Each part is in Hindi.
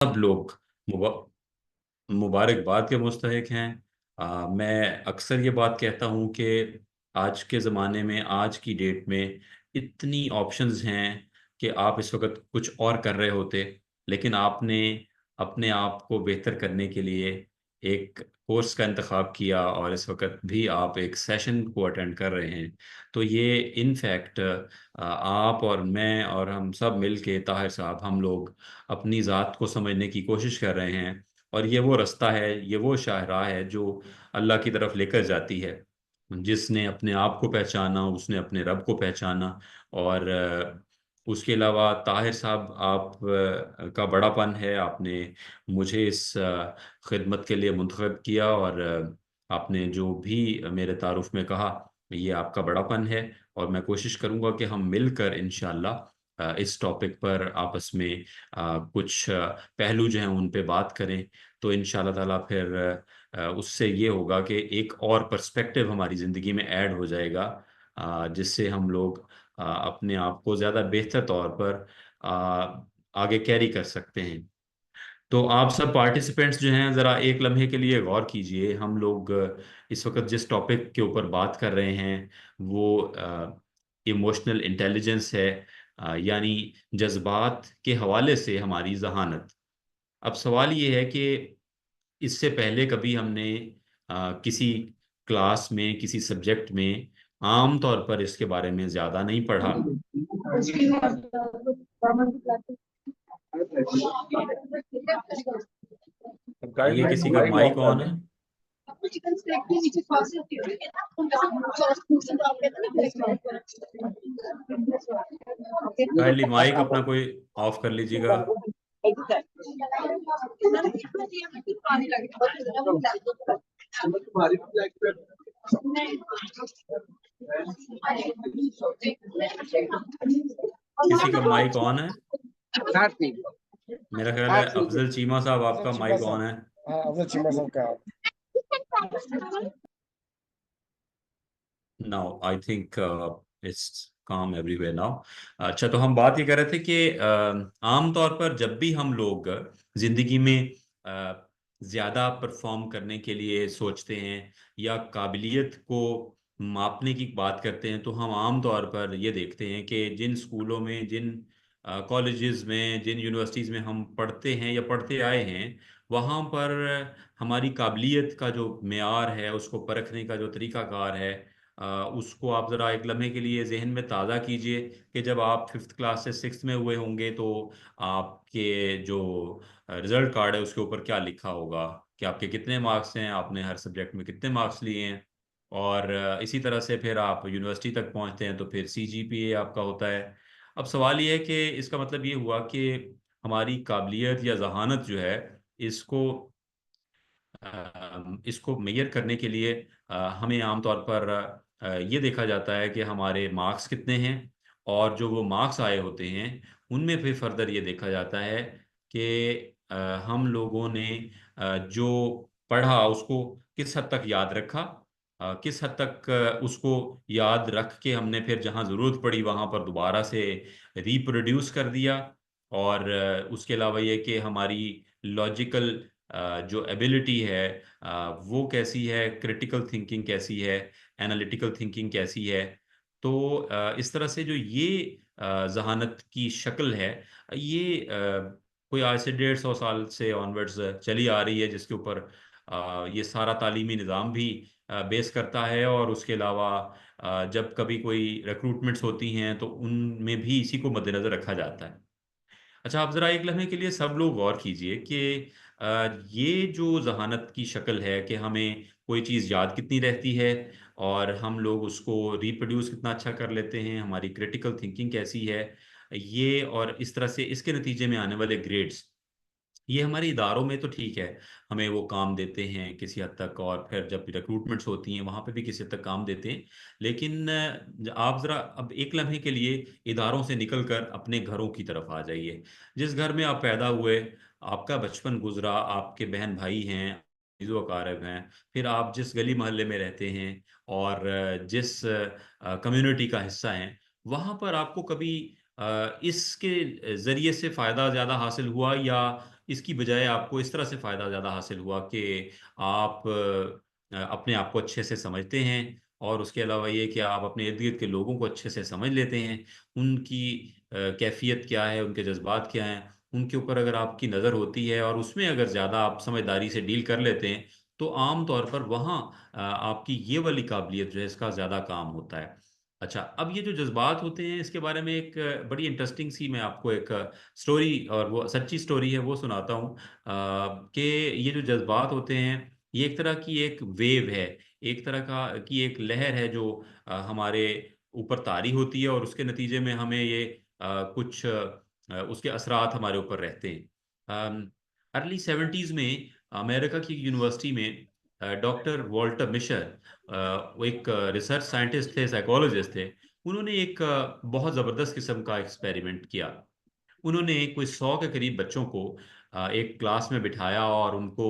सब लोग मुबा- मुबारकबाद के मुस्तहिक हैं। मैं अक्सर ये बात कहता हूँ कि आज के ज़माने में, आज की डेट में इतनी ऑप्शंस हैं कि आप इस वक्त कुछ और कर रहे होते, लेकिन आपने अपने आप को बेहतर करने के लिए एक कोर्स का इंतखाब किया और इस वक्त भी आप एक सेशन को अटेंड कर रहे हैं। तो ये इनफैक्ट आप और मैं और हम सब मिल के, ताहिर साहब, हम लोग अपनी ज़ात को समझने की कोशिश कर रहे हैं। और ये वो रास्ता है, ये वो शाहराह है जो अल्लाह की तरफ लेकर जाती है। जिसने अपने आप को पहचाना, उसने अपने रब को पहचाना। और उसके अलावा ताहिर साहब, आप का बड़ापन है, आपने मुझे इस खिदमत के लिए मुंतखब किया। और आपने जो भी मेरे तारुफ में कहा, ये आपका बड़ापन है। और मैं कोशिश करूंगा कि हम मिलकर इंशाल्लाह इस टॉपिक पर आपस में कुछ पहलू जो हैं उन पे बात करें। तो इंशाल्लाह ताला फिर उससे ये होगा कि एक और पर्सपेक्टिव हमारी ज़िंदगी में ऐड हो जाएगा, जिससे हम लोग अपने आप को ज़्यादा बेहतर तौर पर आगे कैरी कर सकते हैं। तो आप सब पार्टिसिपेंट्स जो हैं, ज़रा एक लम्हे के लिए गौर कीजिए। हम लोग इस वक्त जिस टॉपिक के ऊपर बात कर रहे हैं वो इमोशनल इंटेलिजेंस है, यानी जज्बात के हवाले से हमारी जहानत। अब सवाल ये है कि इससे पहले कभी हमने किसी क्लास में, किसी सब्जेक्ट में आम तौर पर इसके बारे में ज़्यादा नहीं पढ़ा। ये किसी का माइक ऑन है? काइंडली माइक अपना कोई ऑफ कर लीजिएगा। किसी का माइक ऑन है? मेरा ख्याल है अफजल चीमा साहब, आपका माइक ऑन है। नाउ आई थिंक इट्स काम एवरीवेयर नाउ। अच्छा, तो हम बात ये कर रहे थे कि आम तौर पर जब भी हम लोग जिंदगी में ज्यादा परफॉर्म करने के लिए सोचते हैं या काबिलियत को मापने की बात करते हैं, तो हम आम तौर पर ये देखते हैं कि जिन स्कूलों में, जिन कॉलेजेस में, जिन यूनिवर्सिटीज़ में हम पढ़ते हैं या पढ़ते आए हैं, वहाँ पर हमारी काबिलियत का जो मेयार है, उसको परखने का जो तरीकाकार है, उसको आप ज़रा एक लम्हे के लिए जहन में ताज़ा कीजिए कि जब आप फिफ्थ क्लास से सिक्स में हुए होंगे तो आपके जो रिजल्ट कार्ड है उसके ऊपर क्या लिखा होगा, कि आपके कितने मार्क्स हैं, आपने हर सब्जेक्ट में कितने मार्क्स लिए हैं। और इसी तरह से फिर आप यूनिवर्सिटी तक पहुंचते हैं तो फिर सीजीपीए आपका होता है। अब सवाल ये है कि इसका मतलब ये हुआ कि हमारी काबिलियत या जहानत जो है, इसको इसको मेजर करने के लिए हमें आमतौर पर ये देखा जाता है कि हमारे मार्क्स कितने हैं। और जो वो मार्क्स आए होते हैं उनमें फिर फर्दर ये देखा जाता है कि हम लोगों ने जो पढ़ा उसको किस हद तक याद रखा, किस हद तक उसको याद रख के हमने फिर जहाँ ज़रूरत पड़ी वहाँ पर दोबारा से रिप्रोड्यूस कर दिया। और उसके अलावा ये कि हमारी लॉजिकल जो एबिलिटी है वो कैसी है, क्रिटिकल थिंकिंग कैसी है, एनालिटिकल थिंकिंग कैसी है। तो इस तरह से जो ये जहानत की शक्ल है, ये कोई आज से 150 साल से ऑनवर्ड्स चली आ रही है, जिसके ऊपर ये सारा तालीमी निज़ाम भी बेस करता है। और उसके अलावा जब कभी कोई रिक्रूटमेंट्स होती हैं तो उनमें भी इसी को मद्देनज़र रखा जाता है। अच्छा, आप ज़रा एक लम्हे के लिए सब लोग गौर कीजिए कि ये जो जहानत की शक्ल है कि हमें कोई चीज़ याद कितनी रहती है और हम लोग उसको रिप्रोड्यूस कितना अच्छा कर लेते हैं, हमारी क्रिटिकल थिंकिंग कैसी है, ये और इस तरह से इसके नतीजे में आने वाले ग्रेड्स, ये हमारे इदारों में तो ठीक है, हमें वो काम देते हैं किसी हद तक। और फिर जब रिक्रूटमेंट्स होती हैं वहाँ पे भी किसी हद तक काम देते हैं। लेकिन आप ज़रा अब एक लम्हे के लिए इदारों से निकल कर अपने घरों की तरफ आ जाइए। जिस घर में आप पैदा हुए, आपका बचपन गुजरा, आपके बहन भाई हैं, अजीज़ अकारब हैं, फिर आप जिस गली मोहल्ले में रहते हैं और जिस कम्युनिटी का हिस्सा हैं, वहाँ पर आपको कभी इसके ज़रिए से फ़ायदा ज़्यादा हासिल हुआ, या इसकी बजाय आपको इस तरह से फ़ायदा ज़्यादा हासिल हुआ कि आप अपने आप को अच्छे से समझते हैं, और उसके अलावा ये कि आप अपने इर्द गिर्द के लोगों को अच्छे से समझ लेते हैं, उनकी कैफियत क्या है, उनके जज्बात क्या हैं, उनके ऊपर अगर आपकी नज़र होती है और उसमें अगर ज़्यादा आप समझदारी से डील कर लेते हैं, तो आम तौर पर वहाँ आपकी ये वाली काबिलियत जो है इसका ज़्यादा काम होता है। अच्छा, अब ये जो जज्बात होते हैं इसके बारे में एक बड़ी इंटरेस्टिंग सी मैं आपको एक स्टोरी, और वो सच्ची स्टोरी है, वो सुनाता हूँ कि ये जो जज्बात होते हैं ये एक तरह की एक वेव है, एक तरह का की एक लहर है जो हमारे ऊपर तारी होती है, और उसके नतीजे में हमें ये कुछ उसके असरात हमारे ऊपर रहते हैं। अर्ली 70s में अमेरिका की यूनिवर्सिटी में डॉक्टर वॉल्टर मिशर, वो एक रिसर्च साइंटिस्ट थे, साइकोलॉजिस्ट थे। उन्होंने एक बहुत ज़बरदस्त किस्म का एक्सपेरिमेंट किया। उन्होंने कोई 100 के करीब बच्चों को एक क्लास में बिठाया और उनको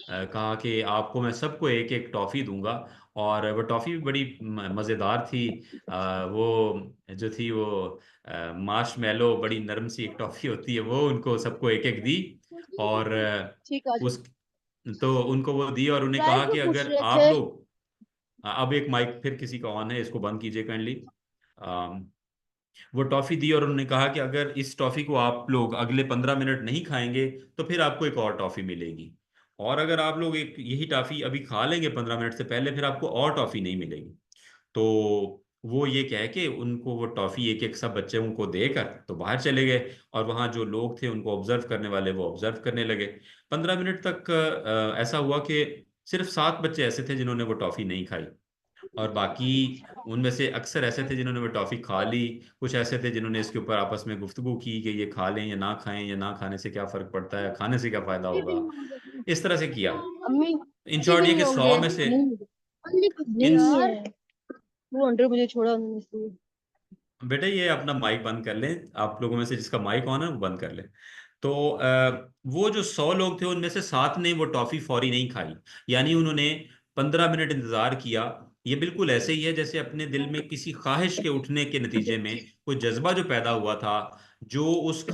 कहा कि आपको मैं सबको एक एक टॉफ़ी दूंगा, और वो टॉफ़ी भी बड़ी मज़ेदार थी। वो जो थी वो मार्शमेलो, बड़ी नरम सी एक टॉफ़ी होती है, वो उनको सबको एक एक दी। और ठीक है जी। उस तो उनको वो दी और उन्हें कहा प्राइस कि में पूछ अगर रहे आप थे। लोग, अब एक माइक फिर किसी का ऑन है, इसको बंद कीजिए काइंडली। वो टॉफी दी और उन्होंने कहा कि अगर इस टॉफी को आप लोग अगले 15 मिनट नहीं खाएंगे तो फिर आपको एक और टॉफी मिलेगी, और अगर आप लोग एक यही टॉफी अभी खा लेंगे 15 मिनट से पहले, फिर आपको और टॉफी नहीं मिलेगी। तो वो ये कह के उनको वो टॉफी एक एक सब बच्चों को देकर तो बाहर चले गए, और वहाँ जो लोग थे उनको ऑब्जर्व करने वाले वो ऑब्जर्व करने लगे। 15 मिनट तक ऐसा हुआ कि सिर्फ 7 बच्चे ऐसे थे जिन्होंने वो टॉफी नहीं खाई, और बाकी उनमें से अक्सर ऐसे थे जिन्होंने वो टॉफ़ी खा ली। कुछ ऐसे थे जिन्होंने इसके ऊपर आपस में गुफ्तगू की कि ये खा लें या ना खाएं, या ना खाने से क्या फ़र्क पड़ता है, खाने से क्या फ़ायदा अभी भी होगा। नहीं होंगे। इस तरह से किया। अम्मी इन अभी शॉर्ट भी ये नहीं कि 100 होंगे। में से नहीं नहीं इन नहीं है। वो अंडर मुझे छोड़ा उन्होंने इसलिए। बेटे ये अपना माइक बंद कर लें, आप लोगों में से जिसका माइक ऑन है वो बंद कर लें। तो वो जो 100 लोग थे उनमें से 7 ने वो टॉफी फौरी नहीं खाई, यानी उन्होंने 15 मिनट इंतजार किया। ये बिल्कुल ऐसे ही है जैसे अपने दिल में किसी ख्वाहिश के उठने के नतीजे में कोई जज्बा जो पैदा हुआ था, जो उस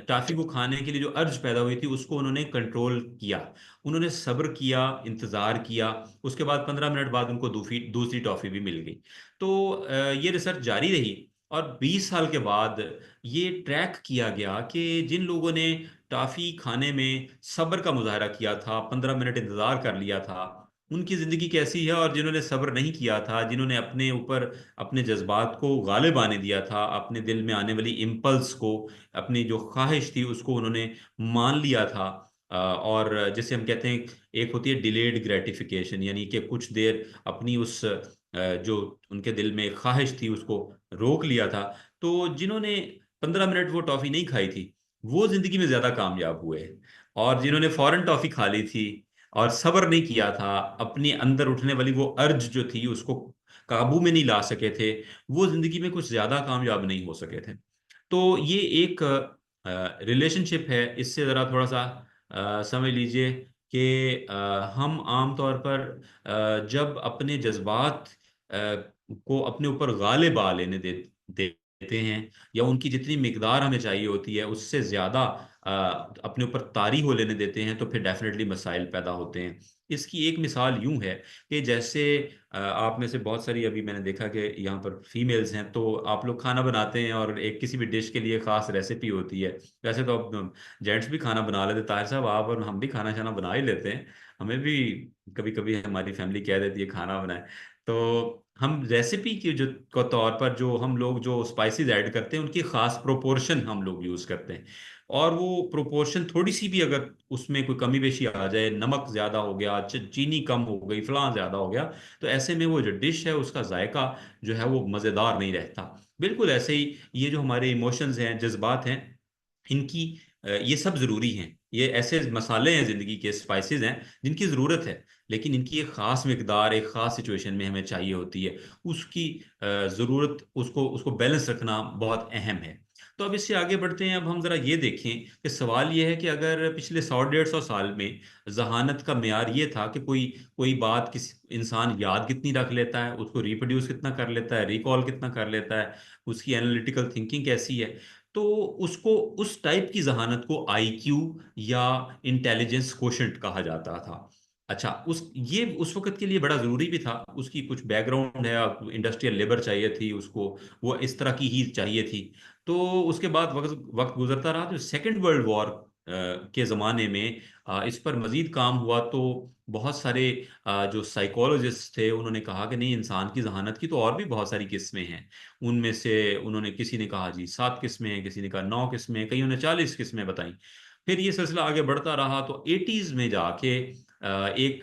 टॉफी को खाने के लिए जो अर्ज पैदा हुई थी उसको उन्होंने कंट्रोल किया। उन्होंने सब्र किया, इंतजार किया, उसके बाद 15 मिनट बाद उनको दूसरी दूसरी टॉफी भी मिल गई। तो ये रिसर्च जारी रही, और 20 साल के बाद ये ट्रैक किया गया कि जिन लोगों ने टॉफी खाने में सब्र का मुजाहरा किया था, 15 मिनट इंतजार कर लिया था, उनकी जिंदगी कैसी है, और जिन्होंने सब्र नहीं किया था, जिन्होंने अपने ऊपर अपने जज्बात को गालिब आने दिया था, अपने दिल में आने वाली इम्पल्स को, अपनी जो ख्वाहिश थी उसको उन्होंने मान लिया था। और जैसे हम कहते हैं, एक होती है डिलेड ग्रेटिफिकेशन, यानी कि कुछ देर अपनी उस जो उनके दिल में ख्वाहिश थी उसको रोक लिया था। तो जिन्होंने 15 मिनट वो टॉफी नहीं खाई थी वो जिंदगी में ज्यादा कामयाब हुए, और जिन्होंने फौरन टॉफी खा ली थी और सब्र नहीं किया था, अपने अंदर उठने वाली वो अर्ज जो थी उसको काबू में नहीं ला सके थे, वो जिंदगी में कुछ ज्यादा कामयाब नहीं हो सके थे। तो ये एक रिलेशनशिप है, इससे ज़रा थोड़ा सा समझ लीजिए कि हम आम तौर पर जब अपने जज्बात को अपने ऊपर गालिब आ लेने देते हैं, या उनकी जितनी मिकदार हमें चाहिए होती है उससे ज़्यादा अपने ऊपर तारी हो लेने देते हैं, तो फिर डेफिनेटली मसाइल पैदा होते हैं। इसकी एक मिसाल यूं है कि जैसे आप में से बहुत सारी, अभी मैंने देखा कि यहाँ पर फीमेल्स हैं, तो आप लोग खाना बनाते हैं और एक किसी भी डिश के लिए खास रेसिपी होती है। वैसे तो अब जेंट्स भी खाना बना लेते, ताहिर साहब आप और हम भी खाना शाना बना ही लेते हैं। हमें भी कभी कभी हमारी फैमिली कह देती है खाना बनाए, तो हम रेसिपी के जो के तौर पर जो हम लोग जो स्पाइसेस ऐड करते हैं उनकी खास प्रोपोर्शन हम लोग यूज़ करते हैं। और वो प्रोपोर्शन थोड़ी सी भी अगर उसमें कोई कमी पेशी आ जाए, नमक ज़्यादा हो गया, चीनी कम हो गई, फलां ज़्यादा हो गया, तो ऐसे में वो जो डिश है उसका जायका जो है वो मज़ेदार नहीं रहता। बिल्कुल ऐसे ही ये जो हमारे इमोशंस हैं, जज्बात हैं, इनकी ये सब ज़रूरी हैं। ये ऐसे मसाले हैं, ज़िंदगी के स्पाइसेस हैं जिनकी ज़रूरत है, लेकिन इनकी एक ख़ास मिकदार एक ख़ास सिचुएशन में हमें चाहिए होती है। उसकी ज़रूरत, उसको उसको बैलेंस रखना बहुत अहम है। तो अब इससे आगे बढ़ते हैं। अब हम ज़रा ये देखें कि सवाल ये है कि अगर पिछले 100 150 साल में जहानत का मेयार ये था कि कोई कोई बात किसी इंसान याद कितनी रख लेता है, उसको रिप्रोड्यूस कितना कर लेता है, रिकॉल कितना कर लेता है, उसकी एनालिटिकल थिंकिंग कैसी है, तो उसको, उस टाइप की जहानत को आईक्यू या इंटेलिजेंस कोशेंट कहा जाता था। अच्छा, उस वक्त के लिए बड़ा जरूरी भी था। उसकी कुछ बैकग्राउंड है, इंडस्ट्रियल लेबर चाहिए थी उसको, वो इस तरह की ही चाहिए थी। तो उसके बाद वक्त वक्त गुजरता रहा, तो सेकेंड वर्ल्ड वॉर के ज़माने में इस पर मज़ीद काम हुआ। तो बहुत सारे जो साइकोलॉजिस्ट थे उन्होंने कहा कि नहीं, इंसान की जहानत की तो और भी बहुत सारी किस्में हैं। उनमें से उन्होंने, किसी ने कहा जी 7 किस्में हैं, किसी ने कहा 9 किस्में हैं, कईयों ने 40 किस्में बताई। फिर ये सिलसिला आगे बढ़ता रहा, तो 80s में जाके एक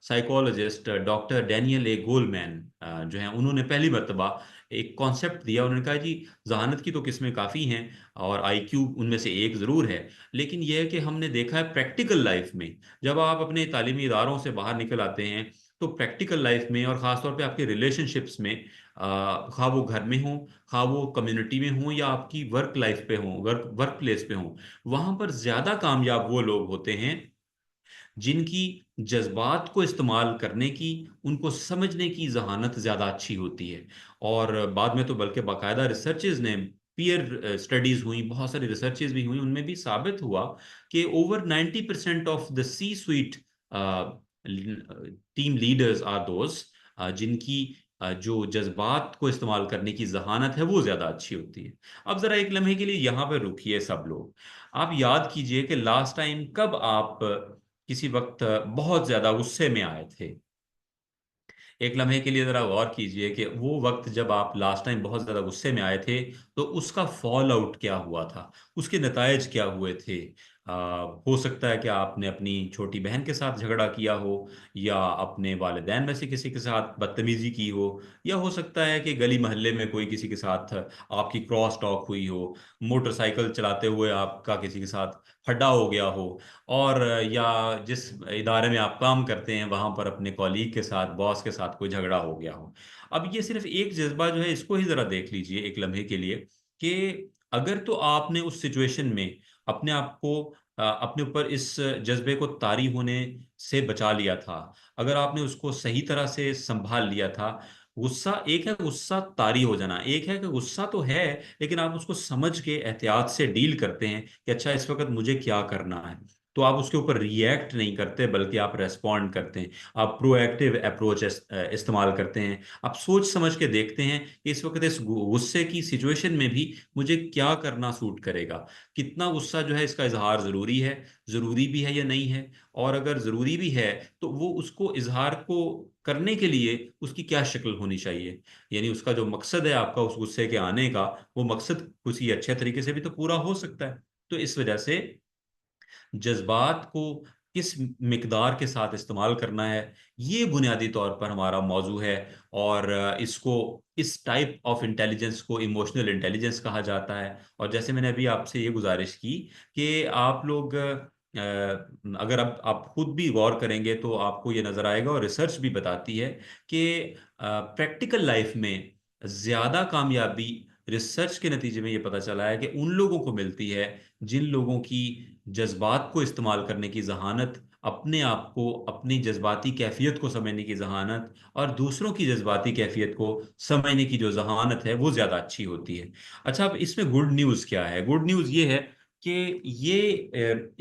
साइकोलॉजिस्ट डॉक्टर डैनियल ए गोलमैन जो है, उन्होंने पहली मर्तबा एक कॉन्सेप्ट दिया। उन्होंने कहा जी, जहानत की तो किस्में काफ़ी हैं और आईक्यू उनमें से एक ज़रूर है, लेकिन यह है कि हमने देखा है प्रैक्टिकल लाइफ में, जब आप अपने तालीमी इदारों से बाहर निकल आते हैं, तो प्रैक्टिकल लाइफ में और ख़ासतौर पे आपके रिलेशनशिप्स में, खा वो घर में हो, खा वो कम्युनिटी में हो, या आपकी वर्क लाइफ पे हो, वर्क प्लेस पे हो, वहाँ पर ज़्यादा कामयाब वो लोग होते हैं जिनकी जज्बात को इस्तेमाल करने की, उनको समझने की जहानत ज़्यादा अच्छी होती है। और बाद में तो बल्कि बाकायदा रिसर्चेज ने, पीयर स्टडीज हुई, बहुत सारी रिसर्चेज भी हुई, उनमें भी साबित हुआ कि over 90% of the C suite team leaders are those जिनकी जो जज्बात को इस्तेमाल करने की जहानत है वो ज़्यादा अच्छी होती है। अब ज़रा एक लम्हे के लिए यहाँ पर रुकिए सब लोग। आप याद कीजिए कि लास्ट टाइम कब आप किसी वक्त बहुत ज्यादा गुस्से में आए थे। एक लम्हे के लिए जरा गौर कीजिए कि वो वक्त जब आप लास्ट टाइम बहुत ज्यादा गुस्से में आए थे, तो उसका फॉल आउट क्या हुआ था, उसके नतायज क्या हुए थे। हो सकता है कि आपने अपनी छोटी बहन के साथ झगड़ा किया हो, या अपने वालिदैन में से किसी के साथ बदतमीजी की हो, या हो सकता है कि गली मोहल्ले में कोई किसी के साथ आपकी क्रॉस टॉक हुई हो, मोटरसाइकिल चलाते हुए आपका किसी के साथ खड्डा हो गया हो, और या जिस इदारे में आप काम करते हैं वहां पर अपने कॉलीग के साथ, बॉस के साथ कोई झगड़ा हो गया हो। अब ये सिर्फ एक जज्बा जो है, इसको ही जरा देख लीजिए एक लम्हे के लिए, कि अगर तो आपने उस सिचुएशन में अपने आप को, अपने ऊपर इस जज्बे को तारी होने से बचा लिया था, अगर आपने उसको सही तरह से संभाल लिया था। गुस्सा एक है, गुस्सा तारी हो जाना एक है, कि गुस्सा तो है लेकिन आप उसको समझ के एहतियात से डील करते हैं कि अच्छा, इस वक्त मुझे क्या करना है। तो आप उसके ऊपर रिएक्ट नहीं करते, बल्कि आप रेस्पॉन्ड करते हैं। आप प्रोएक्टिव अप्रोच इस्तेमाल करते हैं। आप सोच समझ के देखते हैं कि इस वक्त इस गुस्से की सिचुएशन में भी मुझे क्या करना सूट करेगा, कितना गुस्सा जो है इसका इजहार ज़रूरी भी है या नहीं है, और अगर ज़रूरी भी है तो वो उसको इजहार को करने के लिए उसकी क्या शक्ल होनी चाहिए। यानी उसका जो मकसद है आपका उस गुस्से के आने का, वो मकसद किसी अच्छे तरीके से भी तो पूरा हो सकता है। तो इस वजह से जज्बात को किस मिकदार के साथ इस्तेमाल करना है, ये बुनियादी तौर पर हमारा मौजू है। और इसको, इस टाइप ऑफ इंटेलिजेंस को इमोशनल इंटेलिजेंस कहा जाता है। और जैसे मैंने अभी आपसे ये गुजारिश की कि आप लोग, अगर आप खुद भी गौर करेंगे तो आपको ये नज़र आएगा, और रिसर्च भी बताती है कि प्रैक्टिकल लाइफ में ज़्यादा कामयाबी, रिसर्च के नतीजे में ये पता चला है कि उन लोगों को मिलती है जिन लोगों की जज्बात को इस्तेमाल करने की जहानत, अपने आप को, अपनी जज्बाती कैफियत को समझने की जहानत, और दूसरों की जज्बाती कैफियत को समझने की जो जहानत है वो ज़्यादा अच्छी होती है। अच्छा, अब इसमें गुड न्यूज़ क्या है? गुड न्यूज़ ये है कि ये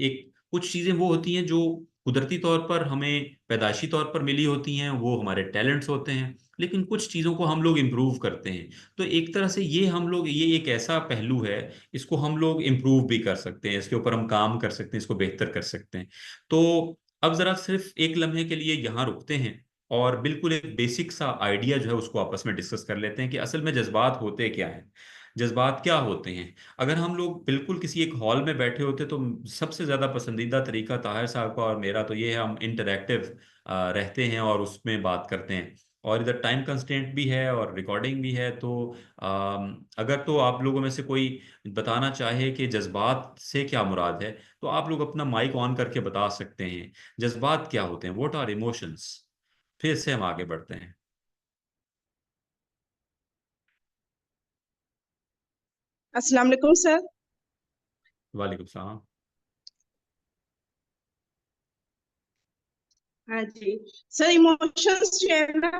एक कुछ चीज़ें वो होती हैं जो कुदरती तौर पर हमें पैदाइशी तौर पर मिली होती हैं, वो हमारे टैलेंट्स होते हैं, लेकिन कुछ चीज़ों को हम लोग इम्प्रूव करते हैं। तो एक तरह से ये हम लोग, ये एक ऐसा पहलू है, इसको हम लोग इम्प्रूव भी कर सकते हैं, इसके ऊपर हम काम कर सकते हैं, इसको बेहतर कर सकते हैं। तो अब जरा सिर्फ एक लम्हे के लिए यहाँ रुकते हैं, और बिल्कुल एक बेसिक सा आइडिया जो है उसको आपस में डिस्कस कर लेते हैं कि असल में जज्बात होते क्या हैं, जज्बात क्या होते हैं। अगर हम लोग बिल्कुल किसी एक हॉल में बैठे होते तो सबसे ज़्यादा पसंदीदा तरीका ताहिर साहब का और मेरा तो ये है, हम इंटरैक्टिव रहते हैं और उसमें बात करते हैं। और इधर टाइम कंस्ट्रेंट भी है और रिकॉर्डिंग भी है, तो अगर तो आप लोगों में से कोई बताना चाहे कि जज्बात से क्या मुराद है, तो आप लोग अपना माइक ऑन करके बता सकते हैं जज्बात क्या होते हैं, व्हाट आर इमोशंस। फिर से हम आगे बढ़ते हैं। अस्सलाम वालेकुम सर। वालेकुम सलाम। हाँ जी सर, इमोशंस जो है ना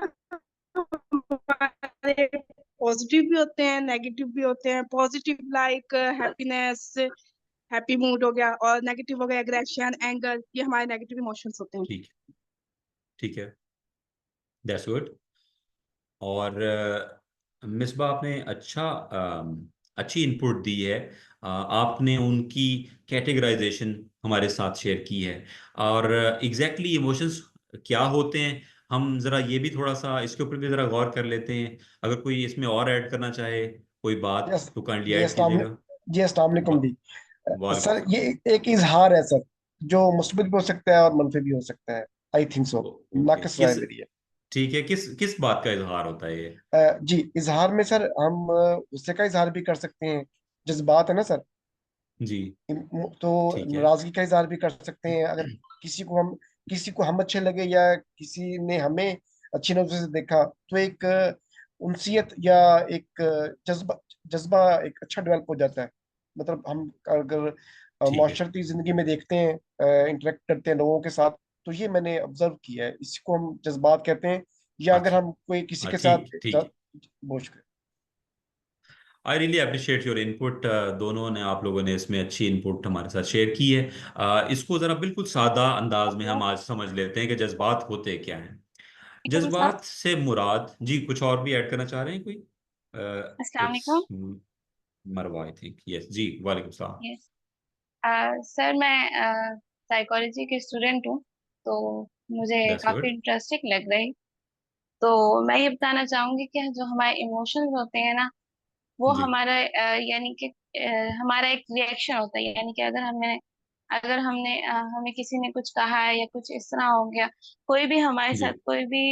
हमारे पॉजिटिव भी होते हैं, नेगेटिव भी होते हैं। Positive like happiness, happy mood हो गया, और नेगेटिव हो गया एग्रेशन, एंगर। ये हमारे नेगेटिव इमोशंस होते हैं। ठीक है, ठीक है, दैट्स गुड। और मिसबा आपने अच्छी इनपुट दी है। आपने उनकी कैटेगराइजेशन हमारे साथ शेयर की है। और एग्जैक्टली इमोशंस क्या होते हैं, हम ज़रा ये भी थोड़ा सा इसके ऊपर भी ज़रा गौर कर लेते हैं। अगर कोई इसमें और ऐड करना चाहे कोई बात, यस तो काइंडली जी, ऐड कीजिएगा। जी अस्सलाम वालेकुम दी। वालेकुम सर ये सलाम। एक इजहार है सर, जो मुस्बित भी हो सकता है और मनफी भी हो सकता है। I think so. ओके, नाकस राय किस, मेरी है। ठीक है, किस किस बात का इजहार होता है ये? जी, इजहार में सर हम गुस्से का इजहार भी कर सकते हैं। जज्बात है ना सर। जी, तो ठीक है। नाराजगी का इजहार भी कर सकते हैं। अगर किसी को हम अच्छे लगे, या किसी ने हमें अच्छी नजर से देखा, तो एक उनसियत या एक जज्बा जज्बा एक अच्छा डेवलप हो जाता है। मतलब हम अगर ठीक है, माशरती जिंदगी में देखते हैं, इंटरेक्ट करते हैं लोगों के साथ, तो ये मैंने ऑब्जर्व किया है। इसको हम जज्बात कहते हैं। या अगर अच्छा, हम कोई किसी हाँ, के ठीक साथ ठीक है। बोझ कर। I really appreciate your input. दोनों ने, आप लोगों ने इसमें अच्छी इनपुट हमारे साथ शेयर की है। इसको ज़रा बिल्कुल सादा अंदाज में हम आज समझ लेते हैं कि जज्बात होते क्या हैं। जज्बात से मुराद, जी कुछ और भी ऐड करना चाह रहे हैं कोई? अस्सलाम इट्स वालेकुम। मरवा, आई थिंक, यस जी, वालेकुम सलाम। यस सर, मैं साइकोलॉजी की स्टूडेंट हूँ, तो मुझे दैट्स काफ़ी गुड। इंटरेस्टिंग लग रही। तो मैं ये बताना चाहूंगी कि जो हमारे इमोशंस होते हैं ना, वो जी, हमारा यानी कि हमारा एक रिएक्शन होता है। यानी कि हमें किसी ने कुछ कहा है या कुछ इस तरह हो गया, कोई भी हमारे जी। साथ कोई भी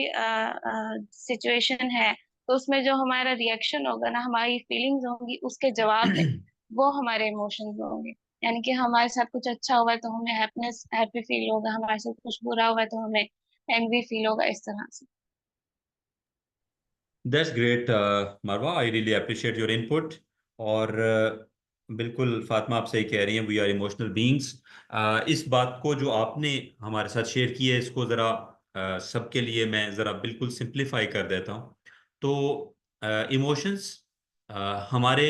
सिचुएशन है, तो उसमें जो हमारा रिएक्शन होगा ना, हमारी फीलिंग्स होंगी, उसके जवाब में वो हमारे इमोशंस होंगे। यानी कि हमारे साथ कुछ अच्छा हुआ है तो हमें हैप्पी फील होगा, हमारे साथ कुछ बुरा हुआ है तो हमें एंग्री फील होगा, इस तरह से। दैट्स ग्रेट मरवा, I really appreciate your input. और बिल्कुल फातिमा, आप सही कह रही हैं, वी आर इमोशनल बीइंग्स। इस बात को जो आपने हमारे साथ शेयर की है, इसको ज़रा सबके लिए मैं ज़रा बिल्कुल सिंप्लीफाई कर देता हूँ। तो इमोशंस हमारे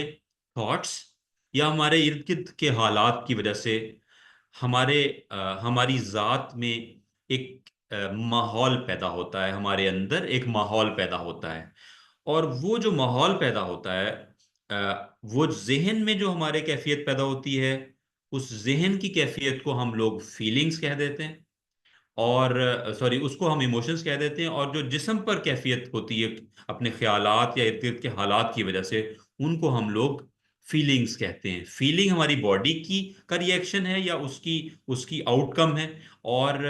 थॉट्स या हमारे इर्द गिर्द के हालात की वजह से हमारी ज़ात में एक माहौल पैदा होता है, हमारे अंदर एक माहौल पैदा होता है। और वो जो माहौल पैदा होता है, वो जहन में जो हमारे कैफियत पैदा होती है, उस जहन की कैफियत को हम लोग फीलिंग्स कह देते हैं। और सॉरी, उसको हम इमोशंस कह देते हैं। और जो जिस्म पर कैफियत होती है अपने ख्यालात या इर्द गिर्द के हालात की वजह से, उनको हम लोग फीलिंग्स कहते हैं। फीलिंग हमारी बॉडी की का रिएक्शन है या उसकी उसकी आउटकम है। और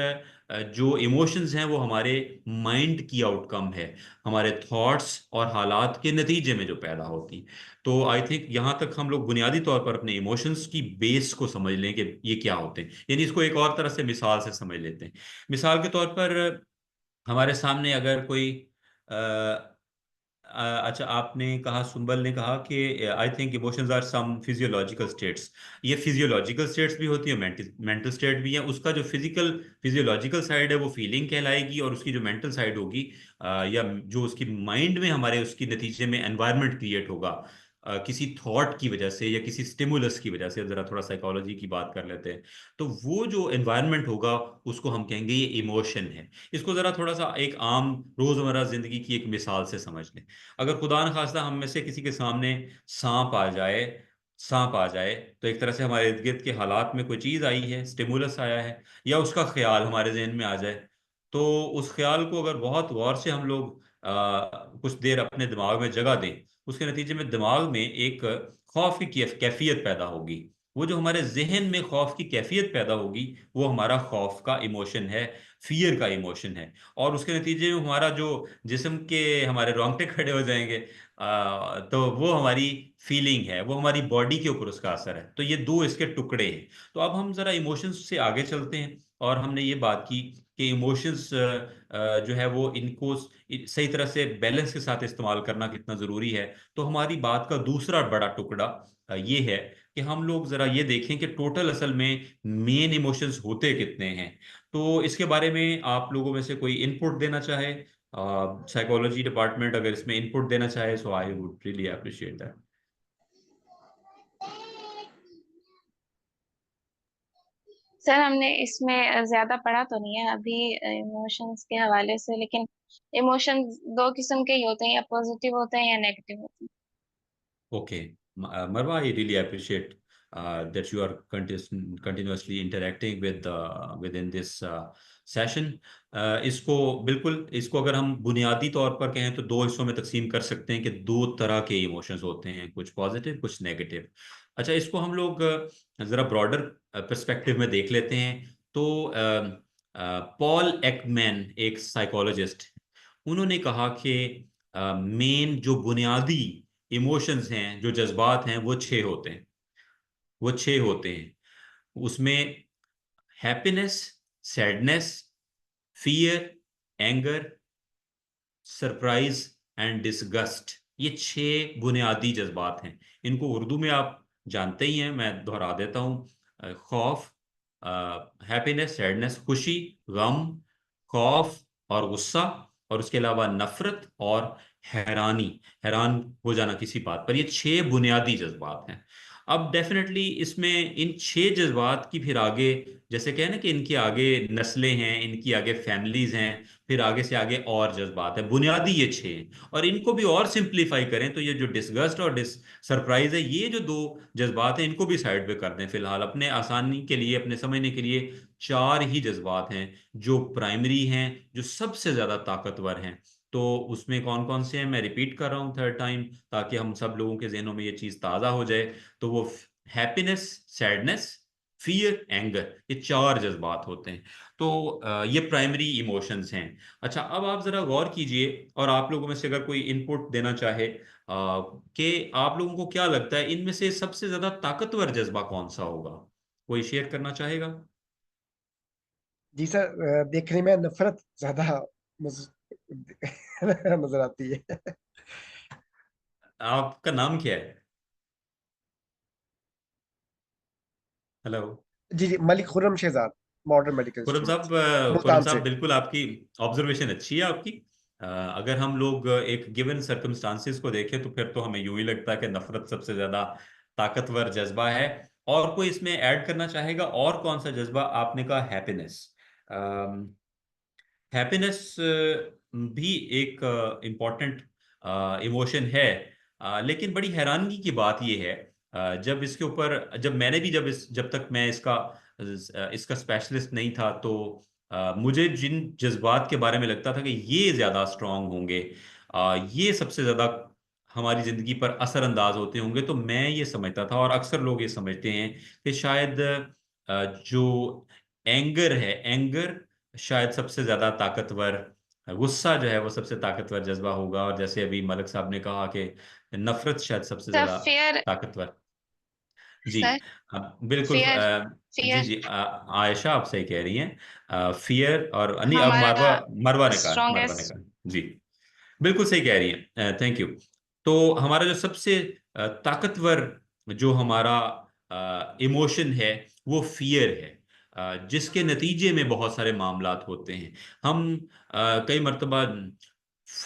जो इमोशंस हैं वो हमारे माइंड की आउटकम है, हमारे थॉट्स और हालात के नतीजे में जो पैदा होती। तो आई थिंक यहाँ तक हम लोग बुनियादी तौर पर अपने इमोशंस की बेस को समझ लें कि ये क्या होते हैं। यानी इसको एक और तरह से मिसाल से समझ लेते हैं। मिसाल के तौर पर हमारे सामने अगर कोई अच्छा, आपने कहा, सुंबल ने कहा कि I think emotions are some physiological states. ये फिजियोलॉजिकल स्टेट्स भी होती है, मेंटल मेंटल स्टेट भी है। उसका जो फिजियोलॉजिकल साइड है वो फीलिंग कहलाएगी, और उसकी जो मेंटल साइड होगी, या जो उसकी माइंड में हमारे उसकी नतीजे में एनवायरनमेंट क्रिएट होगा, किसी थॉट की वजह से या किसी स्टिमुलस की वजह से, ज़रा थोड़ा साइकोलॉजी की बात कर लेते हैं। तो वो जो एनवायरनमेंट होगा, उसको हम कहेंगे ये इमोशन है। इसको ज़रा थोड़ा सा एक आम रोज़मर्रा ज़िंदगी की एक मिसाल से समझ लें। अगर खुदा न खास्ता हम में से किसी के सामने सांप आ जाए सांप आ जाए, तो एक तरह से हमारे इर्द गिर्द के हालात में कोई चीज़ आई है, स्टिमुलस आया है, या उसका ख्याल हमारे जहन में आ जाए। तो उस ख्याल को अगर बहुत गौर से हम लोग कुछ देर अपने दिमाग में जगह दें, उसके नतीजे में दिमाग में एक खौफ की कैफियत पैदा होगी। वो जो हमारे जहन में खौफ की कैफियत पैदा होगी, वो हमारा खौफ का इमोशन है, फियर का इमोशन है। और उसके नतीजे में हमारा जो जिस्म के हमारे रोंगटे खड़े हो जाएंगे। तो वो हमारी फीलिंग है, वो हमारी बॉडी के ऊपर उसका असर है। तो ये दो इसके टुकड़े हैं। तो अब हम जरा इमोशंस से आगे चलते हैं, और हमने ये बात की कि इमोशंस जो है वो इनको सही तरह से बैलेंस के साथ इस्तेमाल करना कितना ज़रूरी है। तो हमारी बात का दूसरा बड़ा टुकड़ा ये है कि हम लोग ज़रा ये देखें कि टोटल असल में मेन इमोशंस होते कितने हैं। तो इसके बारे में आप लोगों में से कोई इनपुट देना चाहे, साइकोलॉजी डिपार्टमेंट अगर इसमें इनपुट देना चाहे, so I would really appreciate that. Sir हमने इसमें ज्यादा पढ़ा तो नहीं है अभी इमोशंस के हवाले से, लेकिन इमोशंस दो किस्म के ही होते हैं, या पॉजिटिव होते हैं या नेगेटिव होते हैं। Okay, Marwa, I really appreciate that you are continuously interacting with within this session. इसको बिल्कुल, इसको अगर हम बुनियादी तौर पर कहें तो दो हिस्सों में तकसीम कर सकते हैं कि दो तरह के इमोशंस होते हैं, कुछ पॉजिटिव कुछ नेगेटिव। अच्छा, इसको हम लोग ज़रा ब्रॉडर पर्सपेक्टिव में देख लेते हैं। तो पॉल एकमैन एक साइकोलॉजिस्ट, उन्होंने कहा कि मेन जो बुनियादी इमोशंस हैं, जो जज्बात हैं, वो 6 होते हैं। वो 6 होते हैं। उसमें happiness, sadness, fear, anger, surprise and disgust, ये 6 बुनियादी जज्बात हैं। इनको उर्दू में आप जानते ही हैं, मैं दोहरा देता हूँ। खौफ, हैप्पीनेस, सैडनेस, खुशी, गम, खौफ और गुस्सा, और उसके अलावा नफरत और हैरानी, हैरान हो जाना किसी बात पर। ये 6 बुनियादी जज्बात हैं। अब डेफिनेटली इसमें इन 6 जज्बात की फिर आगे, जैसे कहें ना कि इनके आगे नस्लें हैं, इनकी आगे फैमिलीज हैं, फिर आगे से आगे और जज्बात है। बुनियादी ये 6 हैं। और इनको भी और सिंप्लीफाई करें तो ये जो डिसगस्ट और सरप्राइज है, ये जो 2 जज्बात हैं, इनको भी साइड पे कर दें फिलहाल, अपने आसानी के लिए, अपने समझने के लिए। 4 ही जज्बात हैं जो प्राइमरी हैं, जो सबसे ज्यादा ताकतवर हैं। तो उसमें कौन कौन से हैं, मैं रिपीट कर रहा हूँ थर्ड टाइम, ताकि हम सब लोगों के जहनों में ये चीज ताजा हो जाए। तो वो हैप्पीनेस, सैडनेस, फियर, एंगर, ये 4 जज्बात होते हैं। तो ये प्राइमरी इमोशंस हैं। अच्छा, अब आप जरा गौर कीजिए, और आप लोगों में से अगर कोई इनपुट देना चाहे कि आप लोगों को क्या लगता है इनमें से सबसे ज्यादा ताकतवर जज्बा कौन सा होगा, कोई शेयर करना चाहेगा? जी सर, देखने में नफरत ज्यादा मज- नजर आती है। आपका नाम क्या है? हेलो। जी जी, Malik Khurram Shahzad, modern medical institute, Khurram Multan साहब, से। बिल्कुल आपकी ऑब्जर्वेशन अच्छी है आपकी। अगर हम लोग एक गिवन सर्कमस्टांसिस को देखें तो फिर तो हमें यूं ही लगता है कि नफरत सबसे ज्यादा ताकतवर जज्बा है। और कोई इसमें ऐड करना चाहेगा? और कौन सा जज्बा? आपने कहा हैप्पीनेस। हैप्पीनेस भी एक इम्पॉर्टेंट इमोशन है। लेकिन बड़ी हैरानगी की बात यह है, जब इसके ऊपर, जब मैंने भी, जब तक मैं इसका स्पेशलिस्ट नहीं था, तो मुझे जिन जज्बात के बारे में लगता था कि ये ज्यादा स्ट्रांग होंगे, ये सबसे ज्यादा हमारी जिंदगी पर असरअंदाज होते होंगे, तो मैं ये समझता था, और अक्सर लोग ये समझते हैं कि शायद जो एंगर है, एंगर शायद सबसे ज्यादा ताकतवर, गुस्सा जो है वो सबसे ताकतवर जज्बा होगा। और जैसे अभी मलिक साहब ने कहा कि नफरत शायद सबसे सर ज्यादा फियर, ताकतवर। जी। सर बिल्कुल। फियर, जी फियर जी, आयशा आप सही कह रही हैं। फियर, और नहीं, अब हमारा मरवा, मरवा ने कहा, मरवा ने स्ट्रॉन्गेस्ट। कहा। जी, बिल्कुल सही कह रही हैं, थैंक यू। तो हमारा जो सबसे ताकतवर, जो हमारा इमोशन है, वो फियर है, जिसके नतीजे में बहुत सारे मामलात होते हैं। हम कई मर्तबा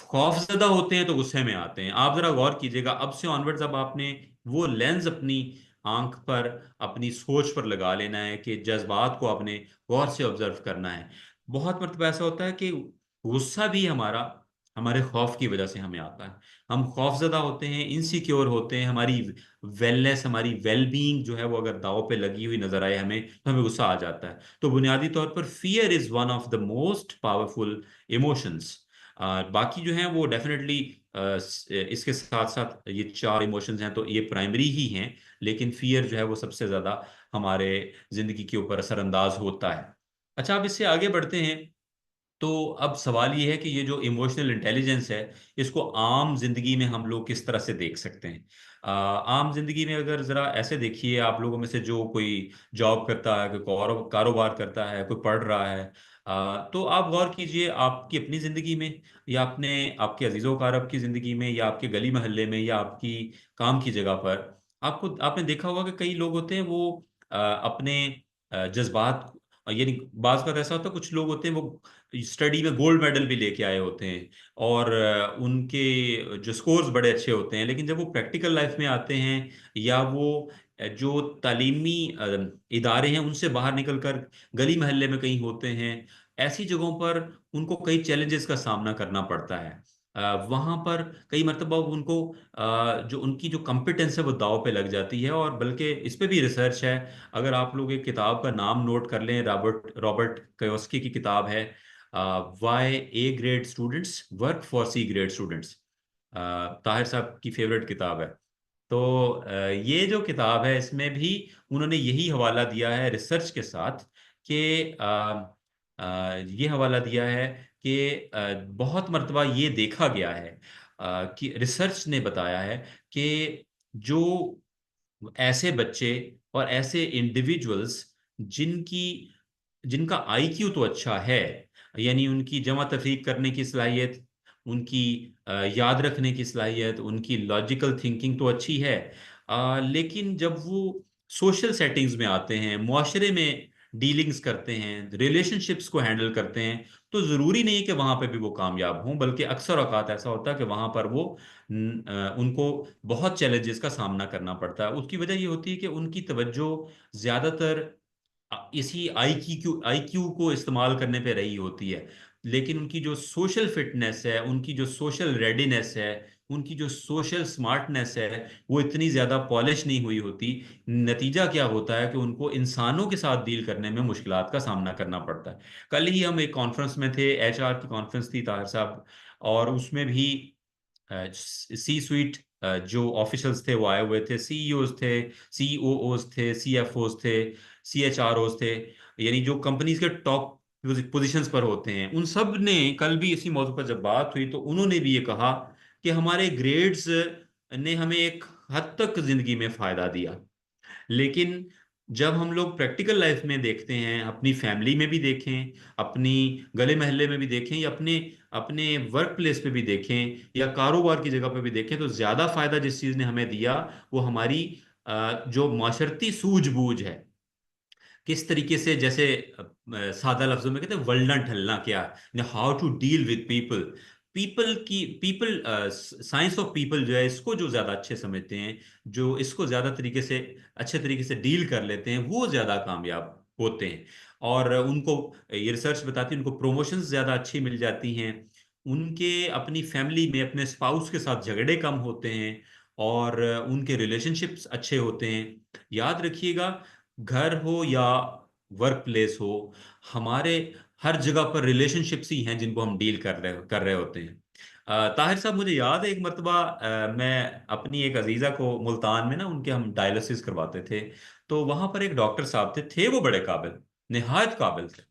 खौफजदा होते हैं तो गुस्से में आते हैं। आप जरा गौर कीजिएगा, अब से ऑनवर्ड्स, अब आपने वो लेंस अपनी आंख पर, अपनी सोच पर लगा लेना है कि जज्बात को आपने गौर से ऑब्जर्व करना है। बहुत मर्तबा ऐसा होता है कि गुस्सा भी हमारे खौफ की वजह से हमें आता है। हम खौफजदा होते हैं, इनसिक्योर होते हैं, हमारी वेलनेस, हमारी वेलबींग जो है वो अगर दांव पे लगी हुई नजर आए हमें, तो हमें गुस्सा आ जाता है। तो बुनियादी तौर पर fear is one of the most powerful emotions. बाकी जो हैं वो डेफिनेटली इसके साथ साथ, ये 4 इमोशंस हैं तो ये प्राइमरी ही हैं, लेकिन फियर जो है वो सबसे ज्यादा हमारे जिंदगी के ऊपर असरअंदाज होता है। अच्छा, अब इससे आगे बढ़ते हैं। तो अब सवाल ये है कि ये जो इमोशनल इंटेलिजेंस है, इसको आम जिंदगी में हम लोग किस तरह से देख सकते हैं? आम जिंदगी में अगर जरा ऐसे देखिए, आप लोगों में से जो कोई जॉब करता है, कोई कारोबार करता है, कोई पढ़ रहा है, तो आप गौर कीजिए आपकी अपनी जिंदगी में, या अपने आपके अजीजों कारब की जिंदगी में, या आपके गली मोहल्ले में, या आपकी काम की जगह पर, आपने देखा होगा कि कई लोग होते हैं वो अपने जज्बात यानी बाज़ का ऐसा होता है, कुछ लोग होते हैं वो स्टडी में गोल्ड मेडल भी लेके आए होते हैं और उनके जो स्कोर्स बड़े अच्छे होते हैं, लेकिन जब वो प्रैक्टिकल लाइफ में आते हैं या वो जो तालीमी इदारे हैं उनसे बाहर निकलकर गली मोहल्ले में कहीं होते हैं, ऐसी जगहों पर उनको कई चैलेंजेस का सामना करना पड़ता है। वहाँ पर कई मरतबा उनको जो उनकी जो कॉम्पिटेंस है वो दाव पे लग जाती है। और बल्कि इस पे भी रिसर्च है। अगर आप लोग एक किताब का नाम नोट कर लें, रॉबर्ट रॉबर्ट कियोस्की की किताब है, why A grade students work for C grade students. Tahir साहब की फेवरेट किताब है। तो ये जो किताब है इसमें भी उन्होंने यही हवाला दिया है रिसर्च के साथ कि ये हवाला दिया है कि बहुत मर्तबा ये देखा गया है कि रिसर्च ने बताया है कि जो ऐसे बच्चे और ऐसे इंडिविजुअल्स जिनकी जिनका आईक्यू तो अच्छा है, यानी उनकी जमा तफरीक करने की सलाहियत, उनकी याद रखने की सलाहियत, उनकी लॉजिकल थिंकिंग तो अच्छी है, लेकिन जब वो सोशल सेटिंग्स में आते हैं, मुआशरे में डीलिंग्स करते हैं, रिलेशनशिप्स को हैंडल करते हैं, तो ज़रूरी नहीं कि वहाँ पे भी वो कामयाब हों, बल्कि अक्सर औकात ऐसा होता है कि वहाँ पर वो उनको बहुत चैलेंजेस का सामना करना पड़ता है। उसकी वजह ये होती है कि उनकी तवज्जो ज़्यादातर इसी आई क्यू को इस्तेमाल करने पे रही होती है, लेकिन उनकी जो सोशल फिटनेस है, उनकी जो सोशल रेडीनेस है, उनकी जो सोशल स्मार्टनेस है, वो इतनी ज़्यादा पॉलिश नहीं हुई होती। नतीजा क्या होता है कि उनको इंसानों के साथ डील करने में मुश्किलात का सामना करना पड़ता है। कल ही हम एक कॉन्फ्रेंस में थे, एचआर की कॉन्फ्रेंस थी ताहिर साहब, और उसमें भी सी स्वीट जो ऑफिशियल्स थे वो आए हुए थे, सीईओज थे, सीओओज थे, सीएफओज थे, सीएचआरओज थे, यानी जो कंपनीज के टॉप पोजीशंस पर होते हैं। उन सब ने कल भी इसी मौजू पर जब बात हुई तो उन्होंने भी ये कहा कि हमारे ग्रेड्स ने हमें एक हद तक जिंदगी में फायदा दिया, लेकिन जब हम लोग प्रैक्टिकल लाइफ में देखते हैं, अपनी फैमिली में भी देखें, अपनी गले मोहल्ले में भी देखें, या अपने अपने वर्क प्लेस पे भी देखें, या कारोबार की जगह पे भी देखें, तो ज़्यादा फायदा जिस चीज़ ने हमें दिया वो हमारी जो माशरती सूझबूझ है, किस तरीके से, जैसे सादा लफ्जों में कहते हैं वल्डन ठलना क्या, how to deal with people, people science of people जो है, इसको जो ज्यादा अच्छे समझते हैं, जो इसको ज्यादा तरीके से अच्छे तरीके से डील कर लेते हैं, वो ज्यादा कामयाब होते हैं। और उनको ये रिसर्च बताती है उनको प्रमोशंस ज्यादा अच्छी मिल जाती हैं, उनके अपनी फैमिली में अपने स्पाउस के साथ झगड़े कम होते हैं, और उनके रिलेशनशिप्स अच्छे होते हैं। याद रखिएगा, घर हो या वर्क प्लेस हो, हमारे हर जगह पर रिलेशनशिप्स ही हैं जिनको हम डील कर रहे होते हैं। ताहिर साहब, मुझे याद है एक मर्तबा मैं अपनी एक अजीज़ा को मुल्तान में ना, उनके हम डायलिसिस करवाते थे, तो वहां पर एक डॉक्टर साहब थे वो बड़े काबिल, निहायत काबिल थे।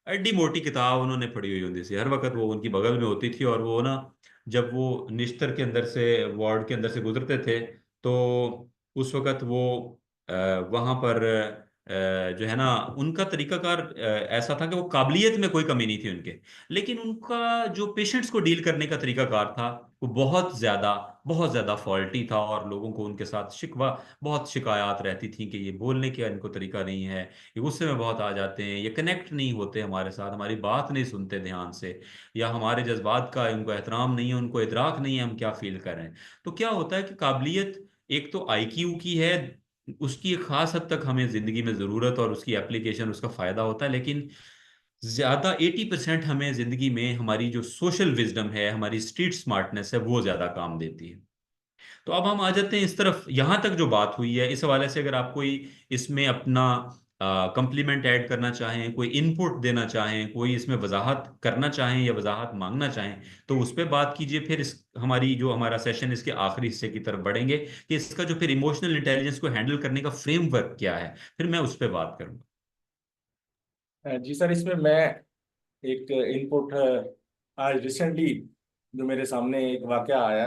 एड्डी मोटी किताब उन्होंने पढ़ी हुई होती थी, हर वक्त वो उनकी बगल में होती थी, और वो ना जब वो निश्तर के अंदर से, वार्ड के अंदर से गुजरते थे, तो उस वक्त वो वहां पर जो है ना, उनका तरीकाकार ऐसा था कि वो काबिलियत में कोई कमी नहीं थी उनके, लेकिन उनका जो पेशेंट्स को डील करने का तरीकाकार था वो बहुत ज़्यादा फॉल्टी था, और लोगों को उनके साथ बहुत शिकायत रहती थी कि ये बोलने का इनको तरीका नहीं है, ये गुस्से में बहुत आ जाते हैं, ये कनेक्ट नहीं होते हमारे साथ, हमारी बात नहीं सुनते ध्यान से, या हमारे जज्बात का उनको एहतराम नहीं है, उनको इदराक नहीं है हम क्या फील कर रहे हैं। तो क्या होता है कि काबिलियत एक तो आईक्यू की है, उसकी एक खास हद तक हमें जिंदगी में ज़रूरत और उसकी एप्लीकेशन, उसका फ़ायदा होता है, लेकिन ज़्यादा 80% हमें ज़िंदगी में हमारी जो सोशल विजडम है, हमारी स्ट्रीट स्मार्टनेस है, वो ज़्यादा काम देती है। तो अब हम आ जाते हैं इस तरफ, यहाँ तक जो बात हुई है इस हवाले से, अगर आप कोई इसमें अपना कम्प्लीमेंट ऐड करना चाहें, कोई इनपुट देना चाहें, कोई इसमें वजाहत करना चाहें या वजाहत मांगना चाहें, तो उस पर बात कीजिए। फिर इस हमारी जो हमारा सेशन इसके आखिरी हिस्से की तरफ बढ़ेंगे कि इसका जो फिर इमोशनल इंटेलिजेंस को हैंडल करने का फ्रेमवर्क क्या है, फिर मैं उस पर बात करूंगा। जी सर, इसमें मैं एक इनपुट, आज रिसेंटली जो मेरे सामने एक वाकया आया,